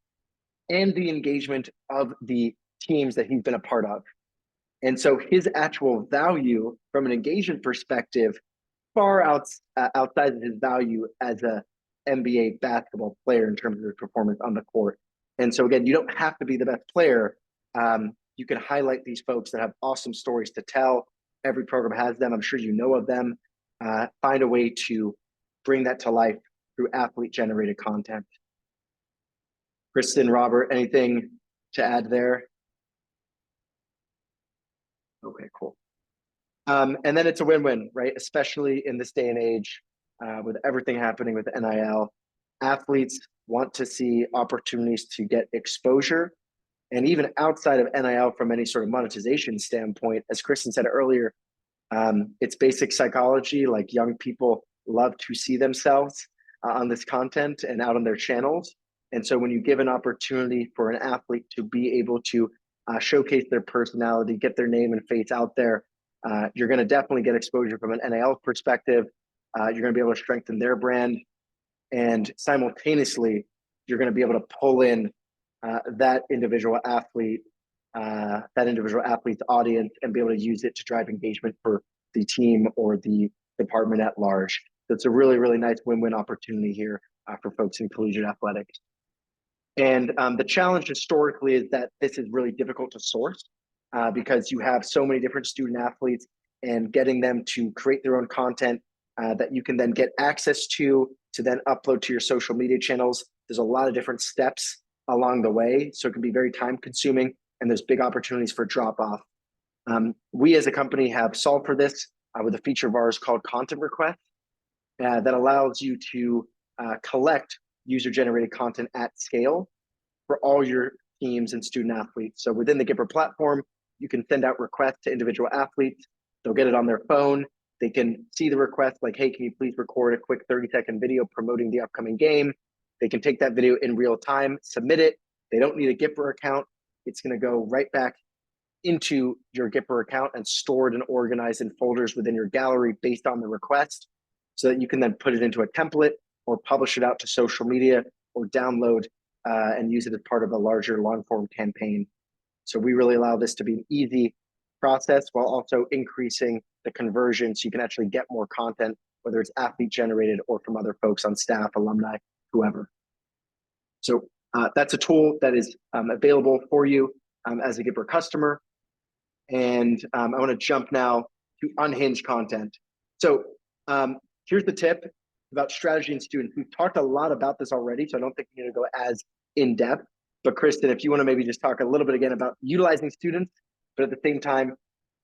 and the engagement of the teams that he's been a part of. And so his actual value from an engagement perspective far outside of his value as a NBA basketball player in terms of his performance on the court. And so again, you don't have to be the best player. You can highlight these folks that have awesome stories to tell. Every program has them. I'm sure you know of them. Find a way to bring that to life through athlete-generated content. Kristen, Robert, anything to add there? Okay, cool. And then it's a win-win, right? Especially in this day and age, with everything happening with NIL. Athletes want to see opportunities to get exposure. And even outside of NIL from any sort of monetization standpoint, as Kristen said earlier, it's basic psychology. Like, young people love to see themselves on this content and out on their channels. And so when you give an opportunity for an athlete to be able to showcase their personality, get their name and face out there, you're going to definitely get exposure from an NIL perspective. You're going to be able to strengthen their brand, and simultaneously, you're going to be able to pull in that individual athlete's audience and be able to use it to drive engagement for the team or the department at large. So it's a really, really nice win-win opportunity here for folks in collegiate athletics. And the challenge historically is that this is really difficult to source because you have so many different student athletes, and getting them to create their own content that you can then get access to then upload to your social media channels. There's a lot of different steps along the way, so it can be very time consuming, and there's big opportunities for drop off. We as a company have solved for this with a feature of ours called Content Request that allows you to collect user-generated content at scale for all your teams and student athletes. So within the Gipper platform, you can send out requests to individual athletes. They'll get it on their phone. They can see the request like, hey, can you please record a quick 30-second video promoting the upcoming game? They can take that video in real time, submit it. They don't need a Gipper account. It's going to go right back into your Gipper account and stored and organized in folders within your gallery based on the request, so that you can then put it into a template or publish it out to social media or download and use it as part of a larger long-form campaign. So we really allow this to be an easy process while also increasing the conversion, so you can actually get more content, whether it's athlete generated or from other folks on staff, alumni, whoever. So that's a tool that is available for you as a Gipper customer. And I want to jump now to unhinged content. So here's the tip about strategy and students. We've talked a lot about this already, so I don't think we're going to go as in depth. But Kristen, if you want to maybe just talk a little bit again about utilizing students, but at the same time,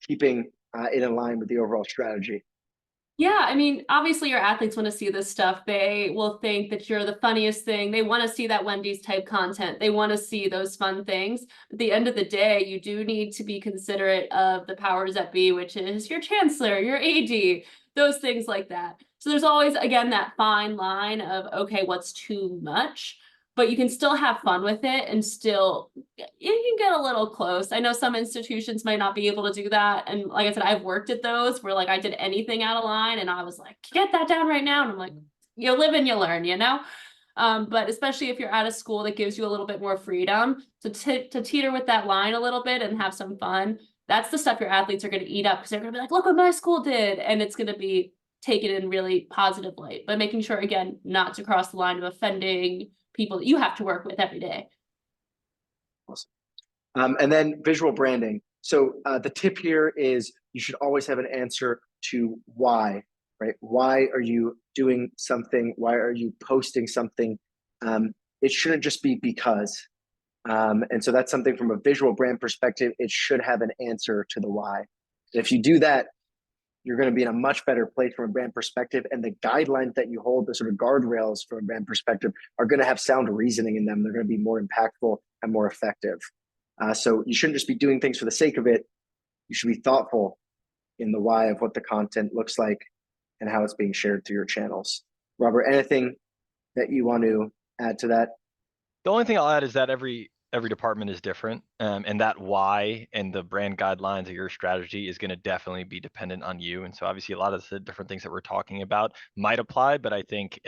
keeping it in line with the overall strategy. Yeah, I mean, obviously your athletes want to see this stuff. They will think that you're the funniest thing. They want to see that Wendy's type content. They want to see those fun things. But at the end of the day, you do need to be considerate of the powers that be, which is your chancellor, your AD, those things like that. So there's always, again, that fine line of, okay, what's too much? But you can still have fun with it, and still, you can get a little close. I know some institutions might not be able to do that. And like I said, I've worked at those where like I did anything out of line and I was like, get that down right now. And I'm like, you live and you learn, you know? But especially if you're at a school that gives you a little bit more freedom to teeter with that line a little bit and have some fun, that's the stuff your athletes are going to eat up, because they're going to be like, look what my school did. And it's going to be taken in really positive light, but making sure, again, not to cross the line of offending people that you have to work with every day. And then visual branding. So the tip here is you should always have an answer to why, right? Why are you doing something? Why are you posting something? It shouldn't just be because. And so that's something from a visual brand perspective, it should have an answer to the why. If you do that, you're going to be in a much better place from a brand perspective. And the guidelines that you hold, the sort of guardrails from a brand perspective, are going to have sound reasoning in them. They're going to be more impactful and more effective. So you shouldn't just be doing things for the sake of it. You should be thoughtful in the why of what the content looks like and how it's being shared through your channels. Robert, anything that you want to add to that? The only thing I'll add is that every department is different, and that why and the brand guidelines of your strategy is going to definitely be dependent on you. And so obviously a lot of the different things that we're talking about might apply, but I think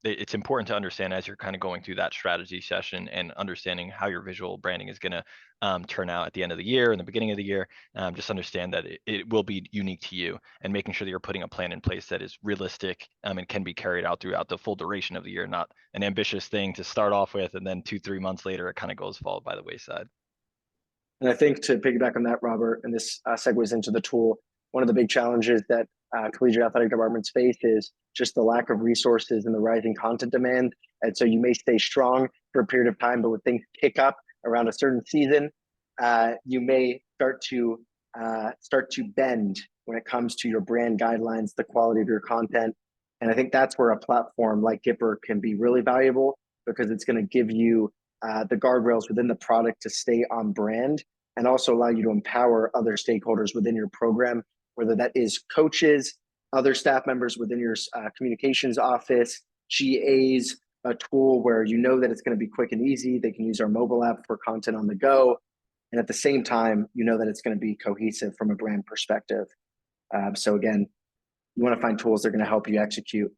it's important to understand as you're kind of going through that strategy session and understanding how your visual branding is going to turn out at the end of the year and the beginning of the year. Just understand that it will be unique to you, and making sure that you're putting a plan in place that is realistic and can be carried out throughout the full duration of the year, not an ambitious thing to start off with and then 2-3 months later it kind of goes fall by the wayside. And I think to piggyback on that, Robert, and this segues into the tool, one of the big challenges that collegiate athletic departments face is just the lack of resources and the rising content demand. And so you may stay strong for a period of time, but when things kick up around a certain season, you may start to bend when it comes to your brand guidelines, the quality of your content. And I think that's where a platform like Gipper can be really valuable, because it's going to give you the guardrails within the product to stay on brand, and also allow you to empower other stakeholders within your program, whether that is coaches, other staff members within your communications office, GAs, a tool where you know that it's going to be quick and easy. They can use our mobile app for content on the go. And at the same time, you know that it's going to be cohesive from a brand perspective. So again, you want to find tools that are going to help you execute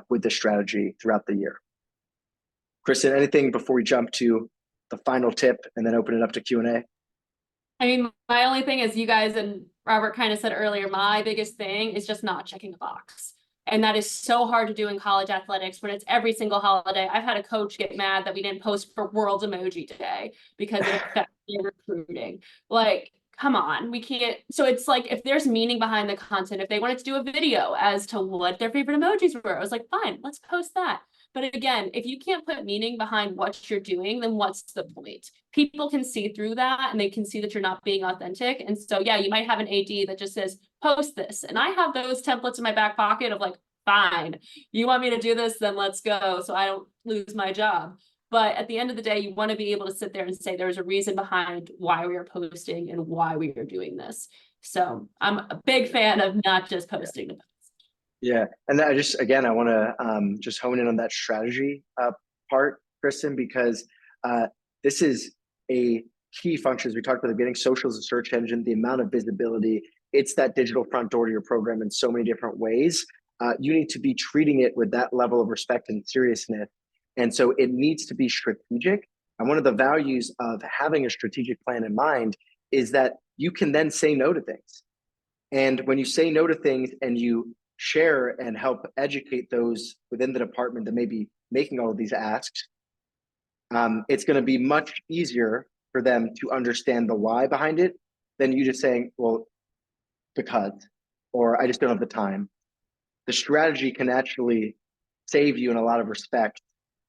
with this strategy throughout the year. Kristen, anything before we jump to the final tip and then open it up to Q&A? I mean, my only thing is, you guys and Robert kind of said earlier, my biggest thing is just not checking a box. And that is so hard to do in college athletics when it's every single holiday. I've had a coach get mad that we didn't post for World Emoji Day because it affects their recruiting. Like, come on, we can't. So it's like, if there's meaning behind the content, if they wanted to do a video as to what their favorite emojis were, I was like, fine, let's post that. But again, if you can't put meaning behind what you're doing, then what's the point? People can see through that, and they can see that you're not being authentic. And so, yeah, you might have an AD that just says, post this. And I have those templates in my back pocket of like, fine, you want me to do this, then let's go, so I don't lose my job. But at the end of the day, you want to be able to sit there and say there's a reason behind why we are posting and why we are doing this. So I'm a big fan of not just posting to post. Yeah, and I want to just hone in on that strategy part, Kristen, because this is a key function. As we talked about at the beginning, social is a search engine, the amount of visibility, it's that digital front door to your program in so many different ways. You need to be treating it with that level of respect and seriousness. And so it needs to be strategic. And one of the values of having a strategic plan in mind is that you can then say no to things. And when you say no to things and you share and help educate those within the department that may be making all of these asks, it's going to be much easier for them to understand the why behind it than you just saying, well, because, or I just don't have the time. The strategy can actually save you in a lot of respect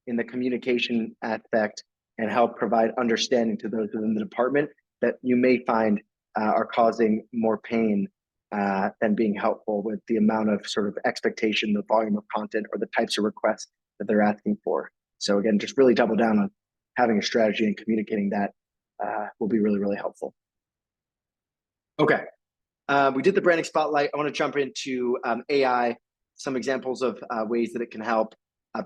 in the communication aspect and help provide understanding to those within the department that you may find are causing more pain than being helpful with the amount of sort of expectation, the volume of content, or the types of requests that they're asking for. So again, just really double down on having a strategy and communicating that will be really, really helpful. Okay, we did the branding spotlight. I want to jump into AI, some examples of ways that it can help.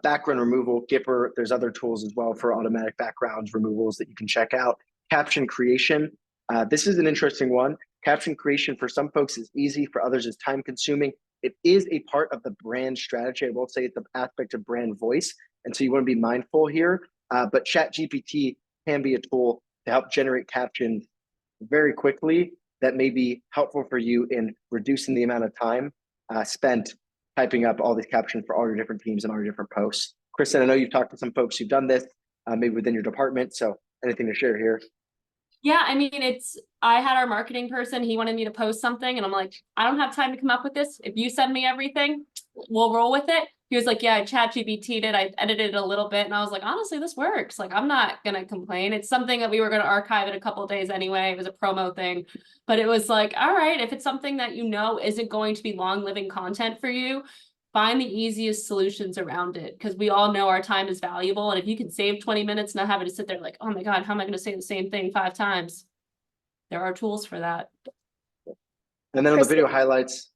Background removal, Gipper, there's other tools as well for automatic backgrounds removals that you can check out. Caption creation, this is an interesting one. Caption creation for some folks is easy, for others is time consuming. It is a part of the brand strategy. I will say it's an aspect of brand voice. And so you want to be mindful here, but ChatGPT can be a tool to help generate captions very quickly that may be helpful for you in reducing the amount of time spent typing up all these captions for all your different teams and all your different posts. Kristen, I know you've talked to some folks who've done this, maybe within your department. So anything to share here? Yeah, I mean, I had our marketing person, he wanted me to post something and I'm like, I don't have time to come up with this. If you send me everything, we'll roll with it. He was like, yeah, I ChatGPT'd it. I edited it a little bit. And I was like, honestly, this works. Like, I'm not going to complain. It's something that we were going to archive in a couple of days anyway. It was a promo thing, but it was like, all right, if it's something that you know isn't going to be long living content for you, find the easiest solutions around it, because we all know our time is valuable. And if you can save 20 minutes, not having to sit there like, oh my God, how am I going to say the same thing 5 times? There are tools for that. And then on the Kristen- video highlights.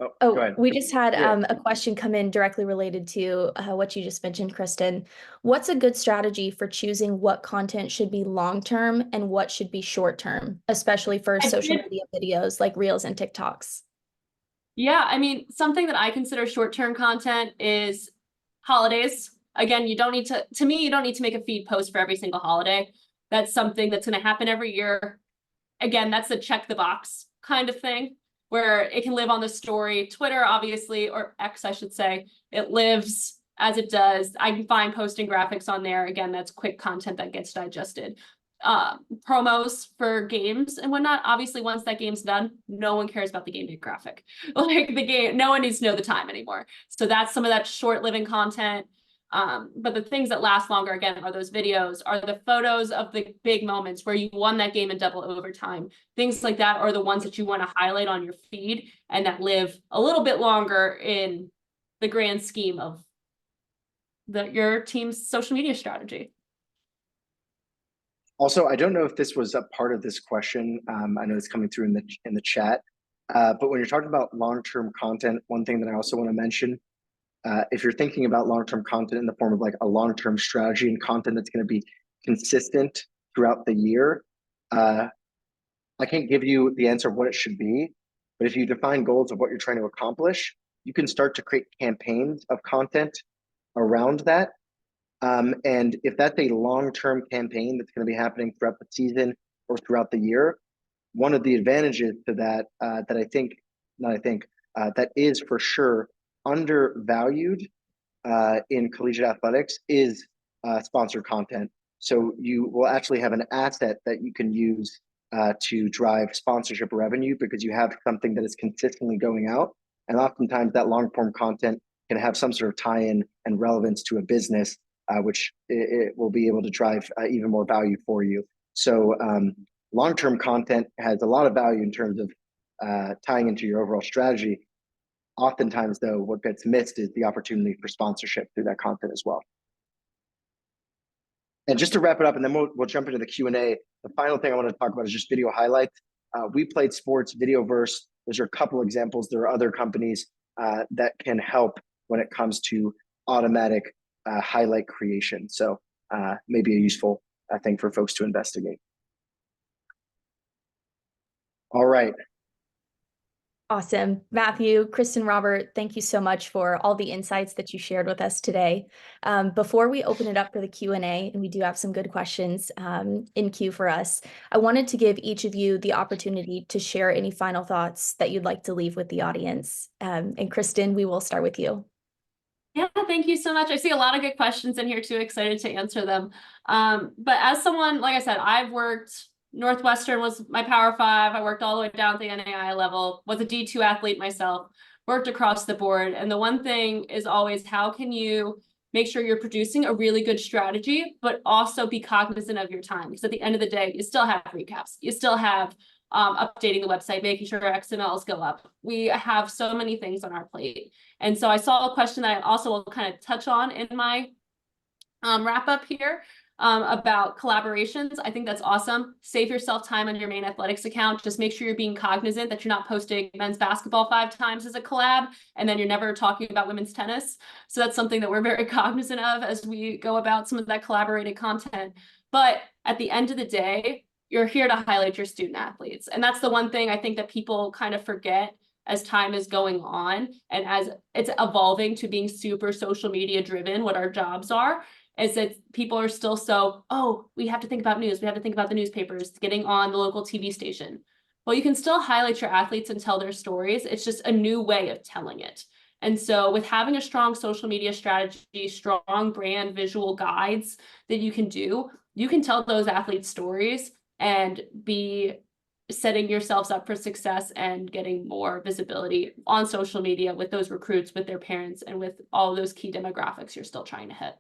Oh, go Oh, ahead. we just had Yeah. a question come in directly related to what you just mentioned, Kristen. What's a good strategy for choosing what content should be long-term and what should be short-term, especially for social media videos like Reels and TikToks? Yeah, I mean, something that I consider short-term content is holidays. Again, you don't need to me, you don't need to make a feed post for every single holiday. That's something that's going to happen every year. Again, that's a check the box kind of thing, where it can live on the story. Twitter, obviously, or X, I should say, it lives as it does. I can find posting graphics on there. Again, that's quick content that gets digested. Promos for games and whatnot. Obviously, once that game's done, no one cares about the game day graphic. Like the game, no one needs to know the time anymore. So that's some of that short living content. But the things that last longer, again, are those videos, are the photos of the big moments where you won that game in double overtime. Things like that are the ones that you want to highlight on your feed and that live a little bit longer in the grand scheme of your team's social media strategy. Also, I don't know if this was a part of this question. I know it's coming through in the chat. But when you're talking about long-term content, one thing that I also want to mention, if you're thinking about long-term content in the form of like a long-term strategy and content that's going to be consistent throughout the year, I can't give you the answer of what it should be, but if you define goals of what you're trying to accomplish, you can start to create campaigns of content around that. And if that's a long-term campaign that's going to be happening throughout the season or throughout the year, one of the advantages to that, that is for sure undervalued in collegiate athletics is sponsored content. So you will actually have an asset that you can use to drive sponsorship revenue because you have something that is consistently going out. And oftentimes that long-form content can have some sort of tie-in and relevance to a business, which it will be able to drive even more value for you. So long-term content has a lot of value in terms of tying into your overall strategy. Oftentimes, though, what gets missed is the opportunity for sponsorship through that content as well. And just to wrap it up, and then we'll jump into the Q&A. The final thing I want to talk about is just video highlights. We Played Sports, Videoverse. Those are a couple examples. There are other companies that can help when it comes to automatic highlight creation. So maybe a useful thing for folks to investigate. All right. Awesome. Matthew, Kristen, Robert, thank you so much for all the insights that you shared with us today. Before we open it up for the Q&A, and we do have some good questions in queue for us, I wanted to give each of you the opportunity to share any final thoughts that you'd like to leave with the audience. And Kristen, we will start with you. Yeah, thank you so much. I see a lot of good questions in here too. Excited to answer them. But as someone, like I said, I've worked, Northwestern was my Power 5. I worked all the way down at the NAI level, was a D2 athlete myself, worked across the board. And the one thing is always, how can you make sure you're producing a really good strategy, but also be cognizant of your time? Because at the end of the day, you still have recaps. You still have updating the website, making sure our XMLs go up. We have so many things on our plate. And so I saw a question that I also will kind of touch on in my wrap up here about collaborations. I think that's awesome. Save yourself time on your main athletics account. Just make sure you're being cognizant that you're not posting men's basketball 5 times as a collab, and then you're never talking about women's tennis. So that's something that we're very cognizant of as we go about some of that collaborated content. But at the end of the day, you're here to highlight your student athletes. And that's the one thing I think that people kind of forget as time is going on and as it's evolving to being super social media driven, what our jobs are, is that people are still so, oh, we have to think about news. We have to think about the newspapers, getting on the local TV station. Well, you can still highlight your athletes and tell their stories. It's just a new way of telling it. And so with having a strong social media strategy, strong brand visual guides that you can do, you can tell those athletes stories and be setting yourselves up for success and getting more visibility on social media with those recruits, with their parents, and with all those key demographics you're still trying to hit.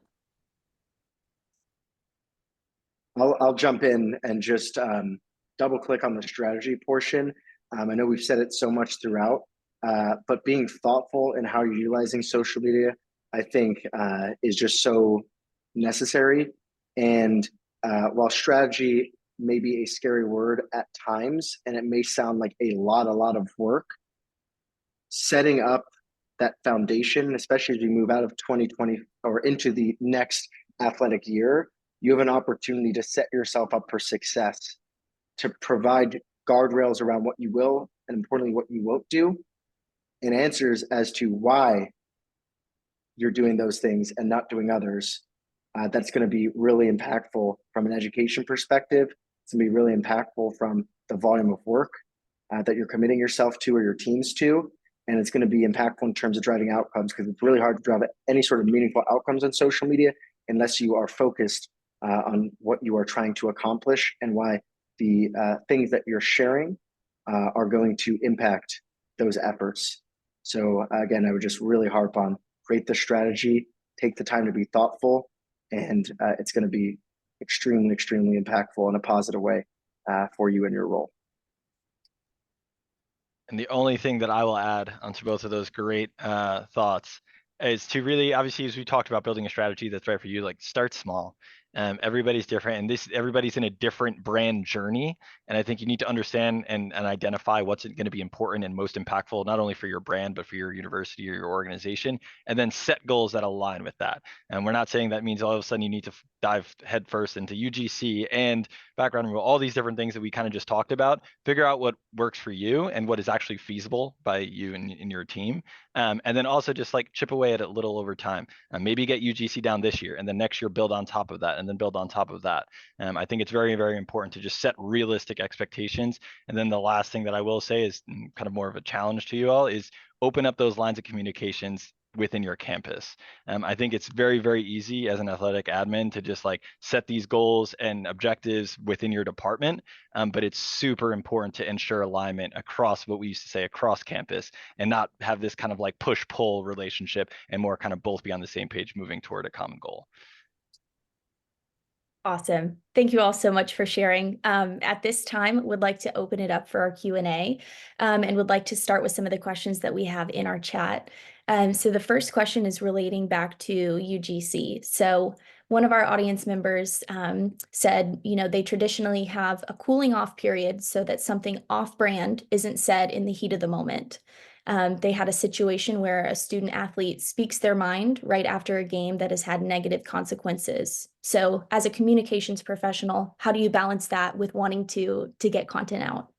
I'll jump in and just double click on the strategy portion. I know we've said it so much throughout, but being thoughtful in how you're utilizing social media, I think, is just so necessary. And while strategy may be a scary word at times, and it may sound like a lot of work, setting up that foundation, especially as we move out of 2020 or into the next athletic year, you have an opportunity to set yourself up for success, to provide guardrails around what you will, and importantly, what you won't do, and answers as to why you're doing those things and not doing others. That's going to be really impactful from an education perspective. It's going to be really impactful from the volume of work that you're committing yourself to or your teams to. And it's going to be impactful in terms of driving outcomes, because it's really hard to drive any sort of meaningful outcomes on social media unless you are focused on what you are trying to accomplish and why the things that you're sharing are going to impact those efforts. So again, I would just really harp on create the strategy, take the time to be thoughtful, and it's going to be extremely impactful in a positive way for you in your role. And the only thing that I will add onto both of those great thoughts is to really, obviously, as we talked about building a strategy that's right for you, like start small. Everybody's different, and everybody's in a different brand journey. And I think you need to understand and identify what's going to be important and most impactful, not only for your brand, but for your university or your organization, and then set goals that align with that. And we're not saying that means all of a sudden you need to dive headfirst into UGC and background rule, all these different things that we kind of just talked about. Figure out what works for you and what is actually feasible by you and your team. And then also just like chip away at it a little over time. Maybe get UGC down this year, and then next year build on top of that, and then build on top of that. I think it's very important to just set realistic expectations. And then the last thing that I will say is kind of more of a challenge to you all is open up those lines of communications within your campus. I think it's very easy as an athletic admin to just like set these goals and objectives within your department, but it's super important to ensure alignment across what we used to say across campus, and not have this kind of like push-pull relationship, and more kind of both be on the same page moving toward a common goal. Awesome. Thank you all so much for sharing. At this time, would like to open it up for our Q&A, and would like to start with some of the questions that we have in our chat. So the first question is relating back to UGC. So one of our audience members said, you know, they traditionally have a cooling off period so that something off-brand isn't said in the heat of the moment. They had a situation where a student athlete speaks their mind right after a game that has had negative consequences. So as a communications professional, how do you balance that with wanting to get content out?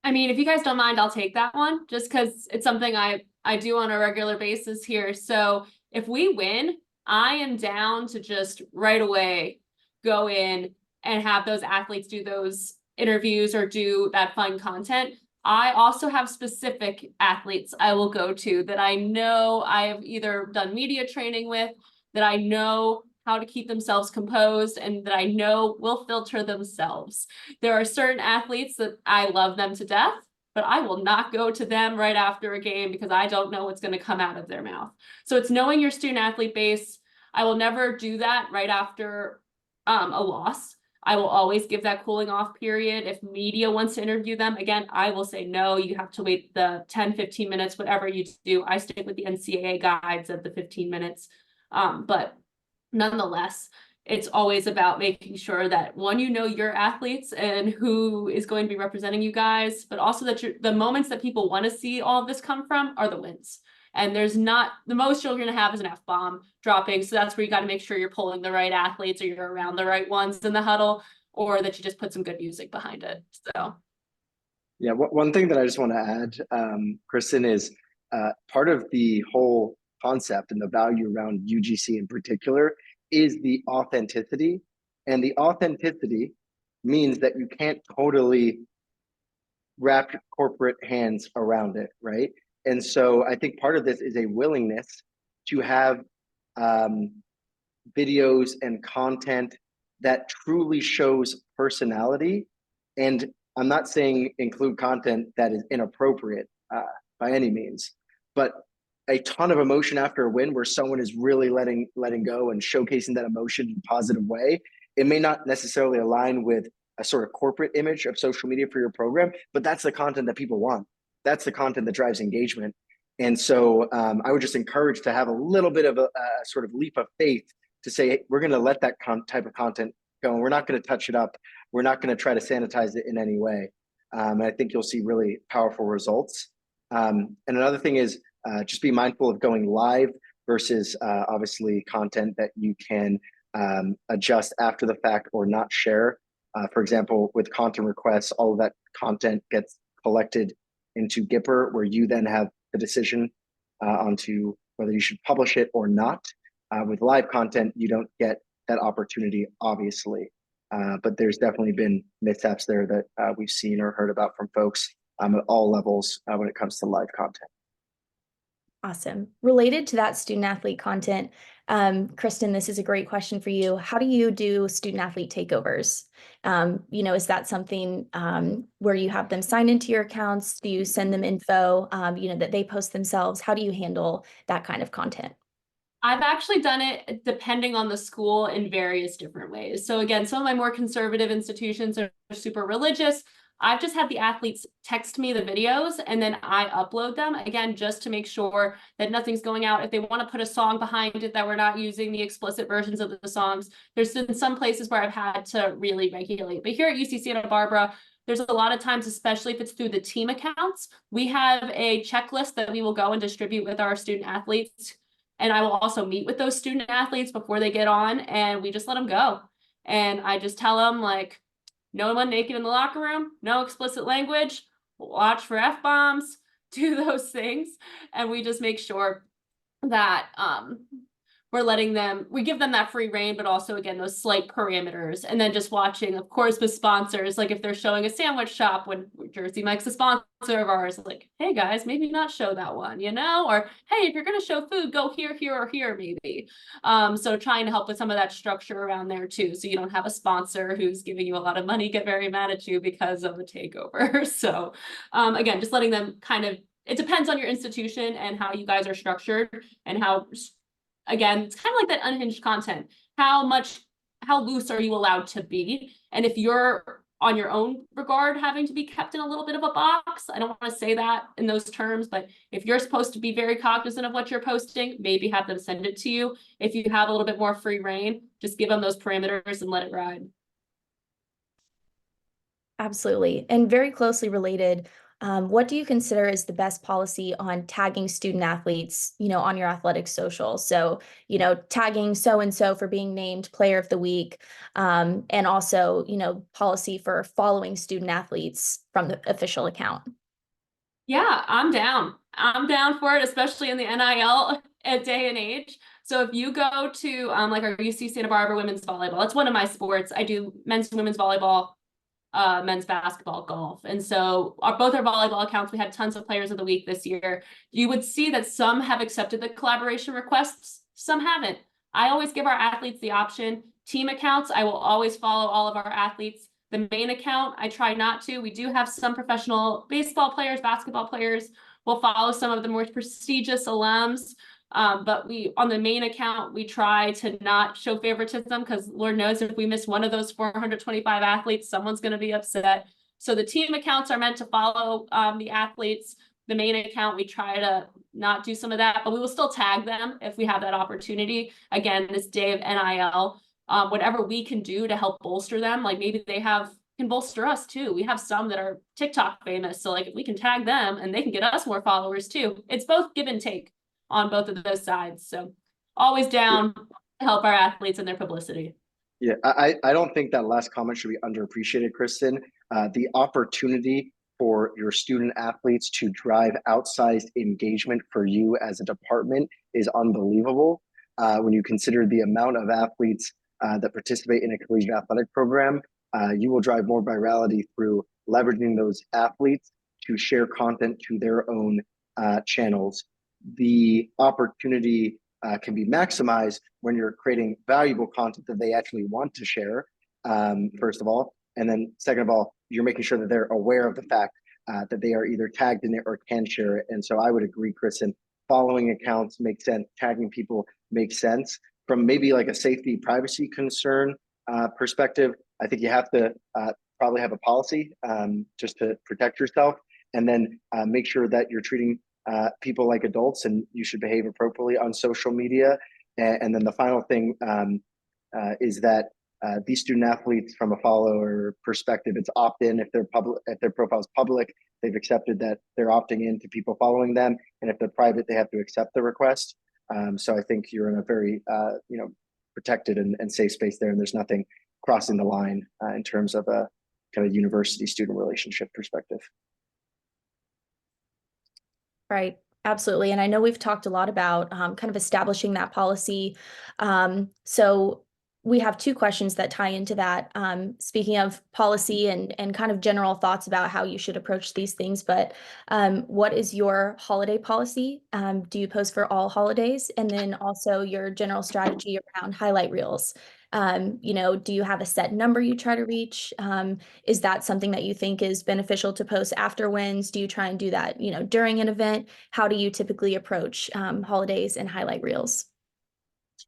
I mean, if you guys don't mind, I'll take that one, just because it's something I do on a regular basis here. So if we win, I am down to just right away go in and have those athletes do those interviews or do that fun content. I also have specific athletes I will go to that I know I have either done media training with, that I know how to keep themselves composed, and that I know will filter themselves. There are certain athletes that I love them to death, but I will not go to them right after a game because I don't know what's going to come out of their mouth. So it's knowing your student athlete base. I will never do that right after a loss. I will always give that cooling off period. If media wants to interview them, again, I will say, no, you have to wait the 10, 15 minutes, whatever you do. I stick with the NCAA guides of the 15 minutes. But nonetheless, it's always about making sure that, one, you know your athletes and who is going to be representing you guys, but also that the moments that people want to see all of this come from are the wins. And there's not, the most you're going to have is an F-bomb dropping. So that's where you got to make sure you're pulling the right athletes, or you're around the right ones in the huddle, or that you just put some good music behind it. So. Yeah, one thing that I just want to add, Kristen, is part of the whole concept and the value around UGC in particular is the authenticity. And the authenticity means that you can't totally wrap corporate hands around it, right? And so I think part of this is a willingness to have videos and content that truly shows personality. And I'm not saying include content that is inappropriate by any means, but a ton of emotion after a win where someone is really letting go and showcasing that emotion in a positive way. It may not necessarily align with a sort of corporate image of social media for your program, but that's the content that people want. That's the content that drives engagement. And so I would just encourage to have a little bit of a sort of leap of faith to say, hey, we're going to let that type of content go. And we're not going to touch it up. We're not going to try to sanitize it in any way. And I think you'll see really powerful results. And another thing is just be mindful of going live versus obviously content that you can adjust after the fact or not share. For example, with content requests, all of that content gets collected into Gipper, where you then have the decision onto whether you should publish it or not. With live content, you don't get that opportunity, obviously. But there's definitely been mishaps there that we've seen or heard about from folks at all levels when it comes to live content. Awesome. Related to that student athlete content, Kristen, this is a great question for you. How do you do student athlete takeovers? Is that something where you have them sign into your accounts? Do you send them info, that they post themselves? How do you handle that kind of content? I've actually done it depending on the school in various different ways. So again, some of my more conservative institutions are super religious. I've just had the athletes text me the videos and then I upload them, again, just to make sure that nothing's going out. If they want to put a song behind it, that we're not using the explicit versions of the songs. There's been some places where I've had to really regulate. But here at UC Santa Barbara, there's a lot of times, especially if it's through the team accounts, we have a checklist that we will go and distribute with our student athletes. And I will also meet with those student athletes before they get on, and we just let them go. And I just tell them, like, no one naked in the locker room, no explicit language, watch for F-bombs, do those things. And we just make sure that we give them that free reign, but also, again, those slight parameters. And then just watching, of course, with sponsors, like if they're showing a sandwich shop, when Jersey Mike's a sponsor of ours, like, hey guys, maybe not show that one, or hey, if you're going to show food, go here, here, or here, maybe. So trying to help with some of that structure around there too. So you don't have a sponsor who's giving you a lot of money get very mad at you because of a takeover. So again, just letting them it depends on your institution and how you guys are structured and how, again, it's kind of like that unhinged content. How loose are you allowed to be? And if you're on your own regard having to be kept in a little bit of a box, I don't want to say that in those terms, but if you're supposed to be very cognizant of what you're posting, maybe have them send it to you. If you have a little bit more free reign, just give them those parameters and let it ride. Absolutely. And very closely related, what do you consider is the best policy on tagging student athletes, on your athletic social? So, tagging so-and-so for being named player of the week, and also, policy for following student athletes from the official account. Yeah, I'm down. I'm down for it, especially in the NIL day and age. So if you go to like our UC Santa Barbara women's volleyball, it's one of my sports. I do men's and women's volleyball, men's basketball, golf. And so both our volleyball accounts, we had tons of players of the week this year. You would see that some have accepted the collaboration requests, some haven't. I always give our athletes the option. Team accounts, I will always follow all of our athletes. The main account, I try not to. We do have some professional baseball players, basketball players. We'll follow some of the more prestigious alums. But on the main account, we try to not show favoritism because Lord knows if we miss one of those 425 athletes, someone's going to be upset. So the team accounts are meant to follow the athletes. The main account, we try to not do some of that, but we will still tag them if we have that opportunity. Again, this day of NIL, whatever we can do to help bolster them, like maybe they can bolster us too. We have some that are TikTok famous. So like if we can tag them and they can get us more followers too, it's both give and take on both of those sides. So always down to help our athletes and their publicity. Yeah, I don't think that last comment should be underappreciated, Kristen. The opportunity for your student athletes to drive outsized engagement for you as a department is unbelievable. When you consider the amount of athletes that participate in a collegiate athletic program, you will drive more virality through leveraging those athletes to share content to their own channels. The opportunity can be maximized when you're creating valuable content that they actually want to share, first of all. And then second of all, you're making sure that they're aware of the fact that they are either tagged in it or can share it. And so I would agree, Kristen, following accounts makes sense, tagging people makes sense. From maybe like a safety privacy concern perspective, I think you have to probably have a policy just to protect yourself, and then make sure that you're treating people like adults and you should behave appropriately on social media. And then the final thing is that these student athletes, from a follower perspective, it's opt-in. If their profile is public, they've accepted that they're opting in to people following them, and if they're private, they have to accept the request. So I think you're in a very protected and safe space there, and there's nothing crossing the line in terms of a kind of university student relationship perspective. Right. Absolutely. And I know we've talked a lot about kind of establishing that policy. So we have two questions that tie into that. Speaking of policy and kind of general thoughts about how you should approach these things, but what is your holiday policy? Do you post for all holidays? And then also your general strategy around highlight reels. Do you have a set number you try to reach? Is that something that you think is beneficial to post after wins? Do you try and do that, during an event? How do you typically approach holidays and highlight reels?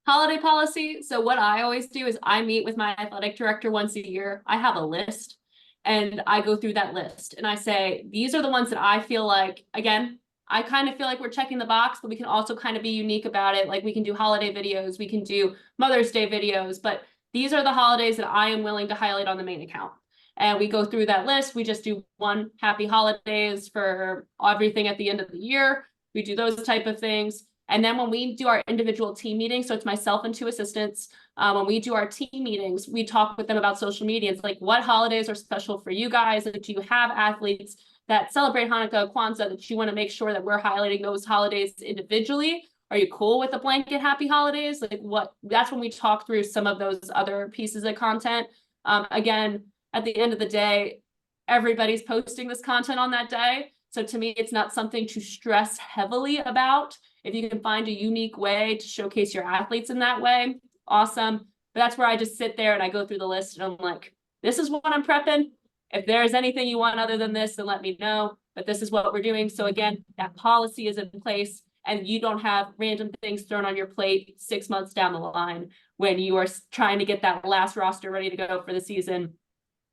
Holiday policy. So what I always do is I meet with my athletic director once a year. I have a list and I go through that list and I say, these are the ones that I feel like, again, I kind of feel like we're checking the box, but we can also kind of be unique about it. Like we can do holiday videos, we can do Mother's Day videos, but these are the holidays that I am willing to highlight on the main account. And we go through that list. We just do one happy holidays for everything at the end of the year. We do those type of things. And then when we do our individual team meetings, so it's myself and two assistants, when we do our team meetings, we talk with them about social media. It's like, what holidays are special for you guys? And do you have athletes that celebrate Hanukkah, Kwanzaa, that you want to make sure that we're highlighting those holidays individually? Are you cool with the blanket happy holidays? Like that's when we talk through some of those other pieces of content. Again, at the end of the day, everybody's posting this content on that day. So to me, it's not something to stress heavily about. If you can find a unique way to showcase your athletes in that way, awesome. But that's where I just sit there and I go through the list and I'm like, this is what I'm prepping. If there's anything you want other than this, then let me know. But this is what we're doing. So again, that policy is in place and you don't have random things thrown on your plate 6 months down the line when you are trying to get that last roster ready to go for the season.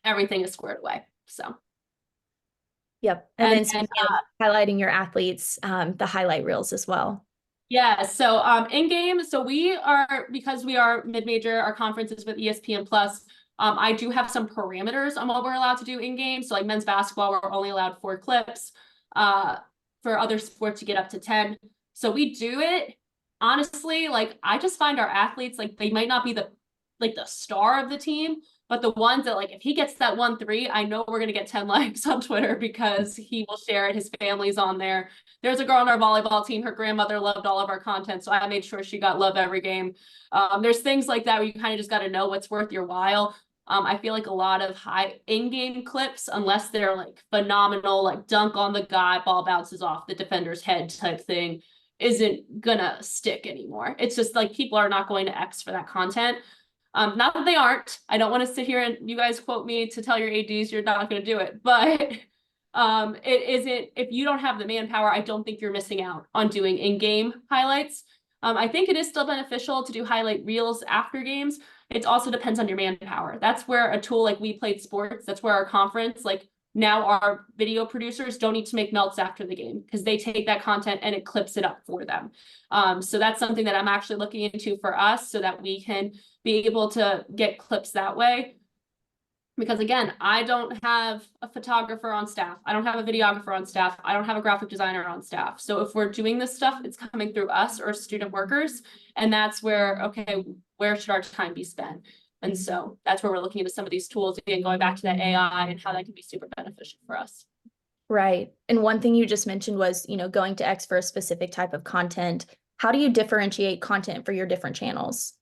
Everything is squared away. So. Yep. And then speaking of highlighting your athletes, the highlight reels as well. Yeah. So in game, so because we are mid-major, our conference is with ESPN Plus. I do have some parameters on what we're allowed to do in game. So like men's basketball, we're only allowed 4 clips. For other sports, you get up to 10. So we do it. Honestly, like I just find our athletes, like they might not be the star of the team, but the ones that like, if he gets that 1-3, I know we're going to get 10 likes on Twitter because he will share it. His family's on there. There's a girl on our volleyball team. Her grandmother loved all of our content. So I made sure she got love every game. There's things like that where you kind of just got to know what's worth your while. I feel like a lot of high in-game clips, unless they're like phenomenal, like dunk on the guy, ball bounces off the defender's head type thing, isn't gonna stick anymore. It's just like people are not going to X for that content. Not that they aren't. I don't want to sit here and you guys quote me to tell your ADs you're not going to do it, but it isn't. If you don't have the manpower, I don't think you're missing out on doing in-game highlights. I think it is still beneficial to do highlight reels after games. It also depends on your manpower. That's where a tool like We Played Sports, that's where our conference, like now our video producers don't need to make melts after the game because they take that content and it clips it up for them. So that's something that I'm actually looking into for us so that we can be able to get clips that way. Because again, I don't have a photographer on staff. I don't have a videographer on staff. I don't have a graphic designer on staff. So if we're doing this stuff, it's coming through us or student workers. And that's where, okay, where should our time be spent? And so that's where we're looking into some of these tools, again, going back to that AI and how that can be super beneficial for us. Right. And one thing you just mentioned was, going to X for a specific type of content. How do you differentiate content for your different channels?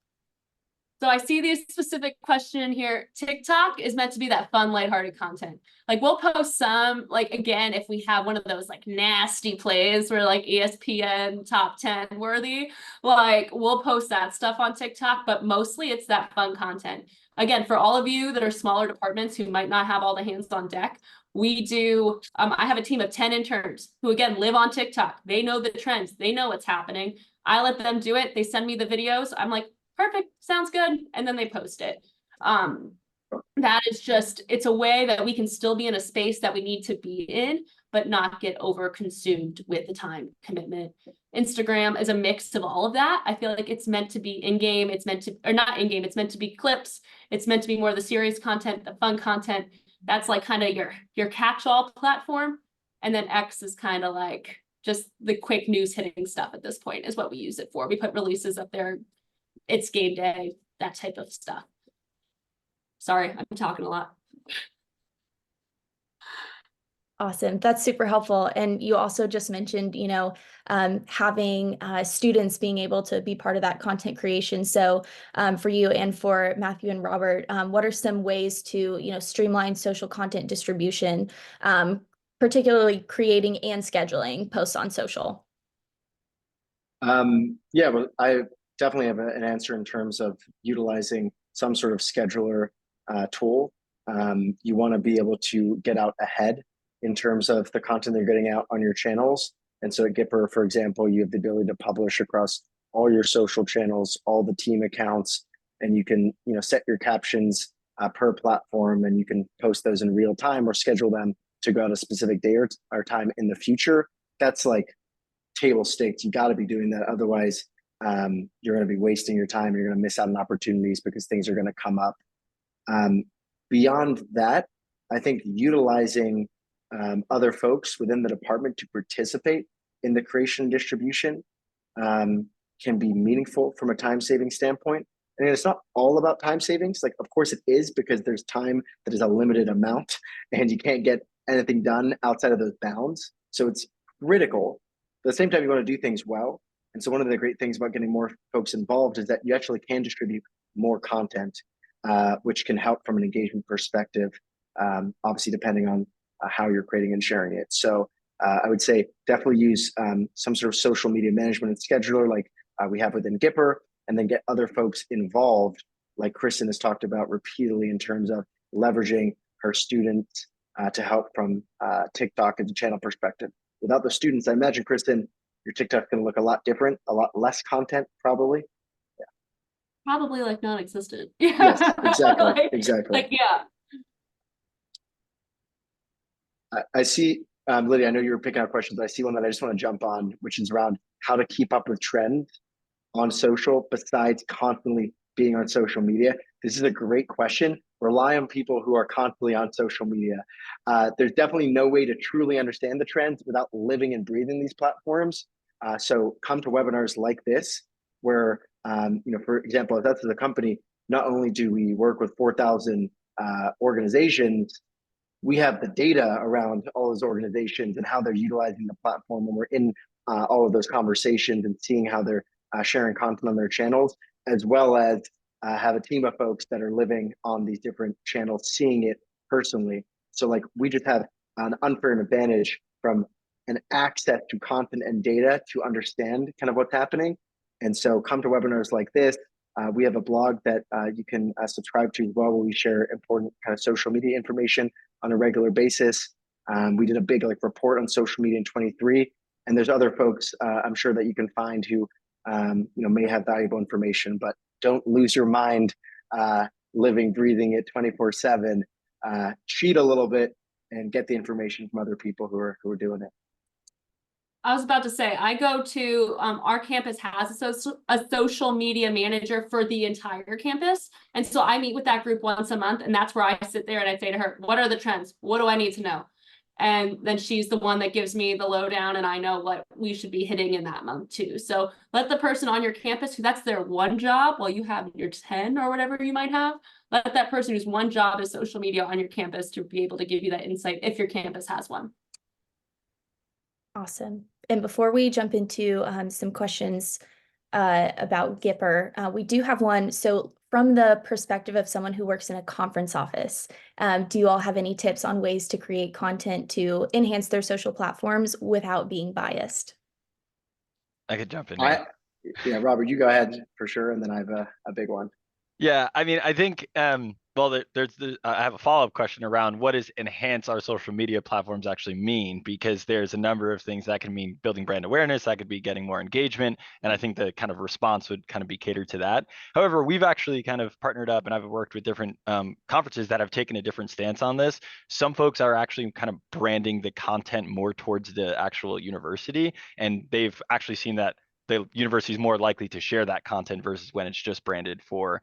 So I see this specific question here. TikTok is meant to be that fun, lighthearted content. Like we'll post some, like, again, if we have one of those like nasty plays where like ESPN top 10 worthy, like we'll post that stuff on TikTok, but mostly it's that fun content. again, for all of you that are smaller departments who might not have all the hands on deck, we do, I have a team of 10 interns who, again, live on TikTok. They know the trends. They know what's happening. I let them do it. They send me the videos. I'm like, perfect, sounds good. And then they post it. That is just, it's a way that we can still be in a space that we need to be in, but not get over consumed with the time commitment. Instagram is a mix of all of that. I feel like it's meant to be in-game. It's meant to, or not in-game. It's meant to be clips. It's meant to be more of the serious content, the fun content. That's like kind of your catch-all platform. And then X is kind of like just the quick news hitting stuff at this point is what we use it for. We put releases up there. It's game day, that type of stuff. Sorry, I'm talking a lot. Awesome. That's super helpful. And you also just mentioned, having students being able to be part of that content creation. So for you and for Matthew and Robert, what are some ways to, streamline social content distribution, particularly creating and scheduling posts on social? Yeah, well, I definitely have an answer in terms of utilizing some sort of scheduler tool. You want to be able to get out ahead in terms of the content they're getting out on your channels. And so at Gipper, for example, you have the ability to publish across all your social channels, all the team accounts, and you can, set your captions per platform, and you can post those in real time or schedule them to go out a specific day or time in the future. That's like table stakes. You got to be doing that. Otherwise, you're going to be wasting your time. You're going to miss out on opportunities because things are going to come up. Beyond that, I think utilizing other folks within the department to participate in the creation and distribution can be meaningful from a time saving standpoint. And it's not all about time savings. Like, of course it is, because there's time that is a limited amount and you can't get anything done outside of those bounds. So it's critical. But at the same time, you want to do things well. And so one of the great things about getting more folks involved is that you actually can distribute more content, which can help from an engagement perspective, obviously depending on how you're creating and sharing it. So I would say definitely use some sort of social media management and scheduler like we have within Gipper, and then get other folks involved, like Kristen has talked about repeatedly in terms of leveraging her students to help from TikTok as a channel perspective. Without the students, I imagine, Kristen, your TikTok's going to look a lot different, a lot less content, probably. Yeah. Probably like non-existent. Yes, exactly. Exactly. Like, yeah. I see, Lydia, I know you were picking out questions. I see one that I just want to jump on, which is around how to keep up with trends on social besides constantly being on social media. This is a great question. Rely on people who are constantly on social media. There's definitely no way to truly understand the trends without living and breathing these platforms. So come to webinars like this, where, for example, if that's the company, not only do we work with 4,000 organizations, we have the data around all those organizations and how they're utilizing the platform when we're in all of those conversations and seeing how they're sharing content on their channels, as well as have a team of folks that are living on these different channels, seeing it personally. So like we just have an unfair advantage from an access to content and data to understand kind of what's happening. And so come to webinars like this. We have a blog that you can subscribe to as well, where we share important kind of social media information on a regular basis. We did a big report on social media in 23, and there's other folks I'm sure that you can find who may have valuable information, but don't lose your mind living, breathing it 24/7. Cheat a little bit and get the information from other people who are doing it. I was about to say, I go to, our campus has a social media manager for the entire campus. And so I meet with that group once a month, and that's where I sit there and I say to her, what are the trends? What do I need to know? And then she's the one that gives me the lowdown, and I know what we should be hitting in that month too. So let the person on your campus who that's their one job, while you have your 10 or whatever you might have, let that person whose one job is social media on your campus to be able to give you that insight if your campus has one. Awesome. And before we jump into some questions about Gipper, we do have one. So from the perspective of someone who works in a conference office, do you all have any tips on ways to create content to enhance their social platforms without being biased? I could jump in. Yeah, Robert, you go ahead for sure, and then I have a big one. Yeah, I mean, I think, well, I have a follow-up question around what does enhance our social media platforms actually mean? Because there's a number of things that can mean building brand awareness, that could be getting more engagement, and I think the kind of response would kind of be catered to that. However, we've actually kind of partnered up, and I've worked with different conferences that have taken a different stance on this. Some folks are actually kind of branding the content more towards the actual university, and they've actually seen that the university is more likely to share that content versus when it's just branded for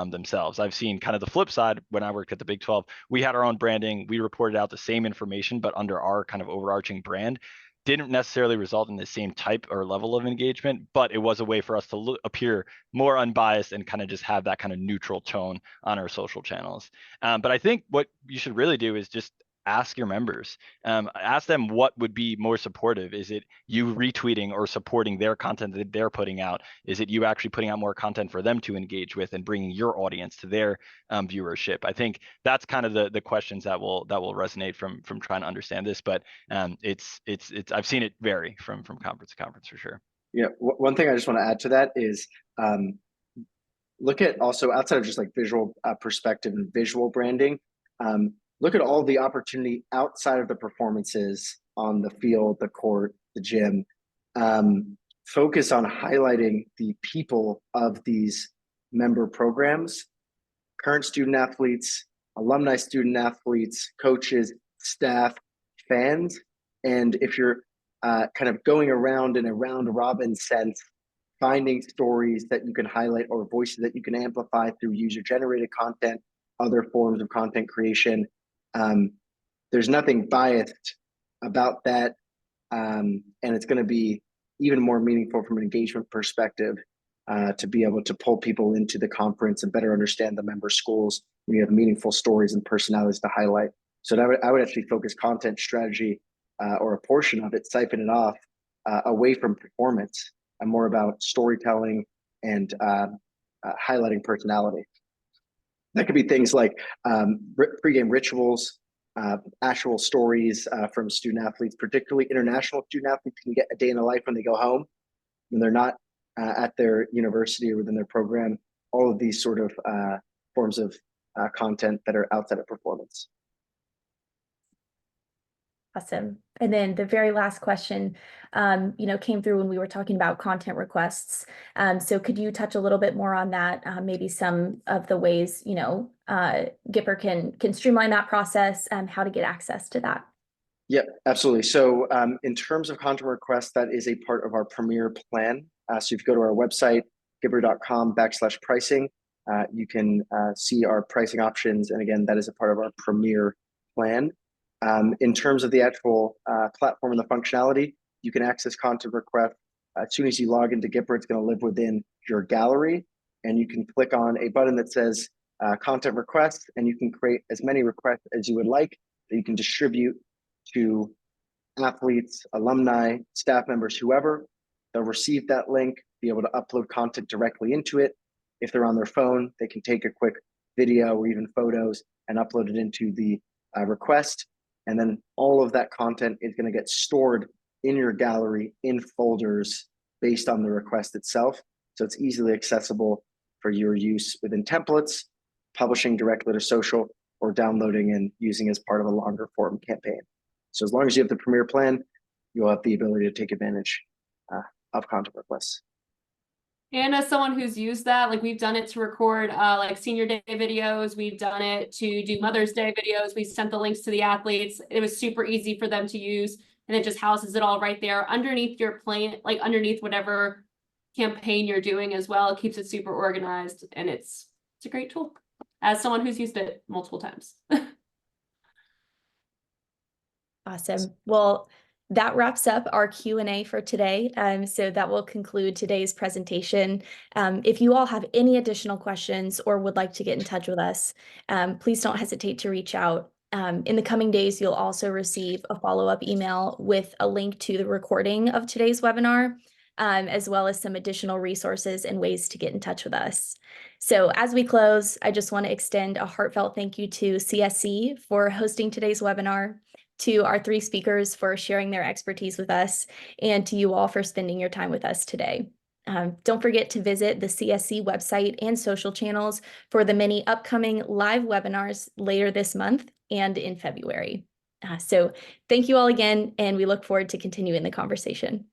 themselves. I've seen kind of the flip side when I worked at the Big 12. We had our own branding. We reported out the same information, but under our kind of overarching brand. Didn't necessarily result in the same type or level of engagement, but it was a way for us to appear more unbiased and kind of just have that kind of neutral tone on our social channels. But I think what you should really do is just ask your members. Ask them what would be more supportive. Is it you retweeting or supporting their content that they're putting out? Is it you actually putting out more content for them to engage with and bringing your audience to their viewership? I think that's kind of the questions that will resonate from trying to understand this. But it's I've seen it vary from conference to conference for sure. Yeah, one thing I just want to add to that is look at also outside of just like visual perspective and visual branding. Look at all the opportunity outside of the performances on the field, the court, the gym. Focus on highlighting the people of these member programs, current student athletes, alumni student athletes, coaches, staff, fans. And if you're kind of going around in a round robin sense, finding stories that you can highlight or voices that you can amplify through user-generated content, other forms of content creation. There's nothing biased about that. And it's going to be even more meaningful from an engagement perspective to be able to pull people into the conference and better understand the member schools when you have meaningful stories and personalities to highlight. So I would actually focus content strategy or a portion of it, siphon it off away from performance and more about storytelling and highlighting personality. That could be things like pregame rituals, actual stories from student athletes, particularly international student athletes can get a day in the life when they go home, when they're not at their university or within their program. All of these sort of forms of content that are outside of performance. Awesome. And then the very last question, came through when we were talking about content requests. So could you touch a little bit more on that? Maybe some of the ways, Gipper can streamline that process and how to get access to that. Yeah, absolutely. So in terms of content requests, that is a part of our Premier plan. So if you go to our website, gipper.com/pricing, you can see our pricing options. And again, that is a part of our Premier plan. In terms of the actual platform and the functionality, you can access content requests. As soon as you log into Gipper, it's going to live within your gallery, and you can click on a button that says content requests, and you can create as many requests as you would like that you can distribute to athletes, alumni, staff members, whoever. They'll receive that link, be able to upload content directly into it. If they're on their phone, they can take a quick video or even photos and upload it into the request. And then all of that content is going to get stored in your gallery in folders based on the request itself. So it's easily accessible for your use within templates, publishing directly to social, or downloading and using as part of a longer form campaign. So as long as you have the Premier plan, you'll have the ability to take advantage of content requests. And as someone who's used that, like we've done it to record like senior day videos, we've done it to do Mother's Day videos, we sent the links to the athletes. It was super easy for them to use, and it just houses it all right there underneath your plan, like underneath whatever campaign you're doing as well. It keeps it super organized, and it's a great tool as someone who's used it multiple times. Awesome. Well, that wraps up our Q&A for today. So that will conclude today's presentation. If you all have any additional questions or would like to get in touch with us, please don't hesitate to reach out. In the coming days, you'll also receive a follow-up email with a link to the recording of today's webinar, as well as some additional resources and ways to get in touch with us. So as we close, I just want to extend a heartfelt thank you to CSC for hosting today's webinar, to our 3 speakers for sharing their expertise with us, and to you all for spending your time with us today. Don't forget to visit the CSC website and social channels for the many upcoming live webinars later this month and in February. So thank you all again, and we look forward to continuing the conversation.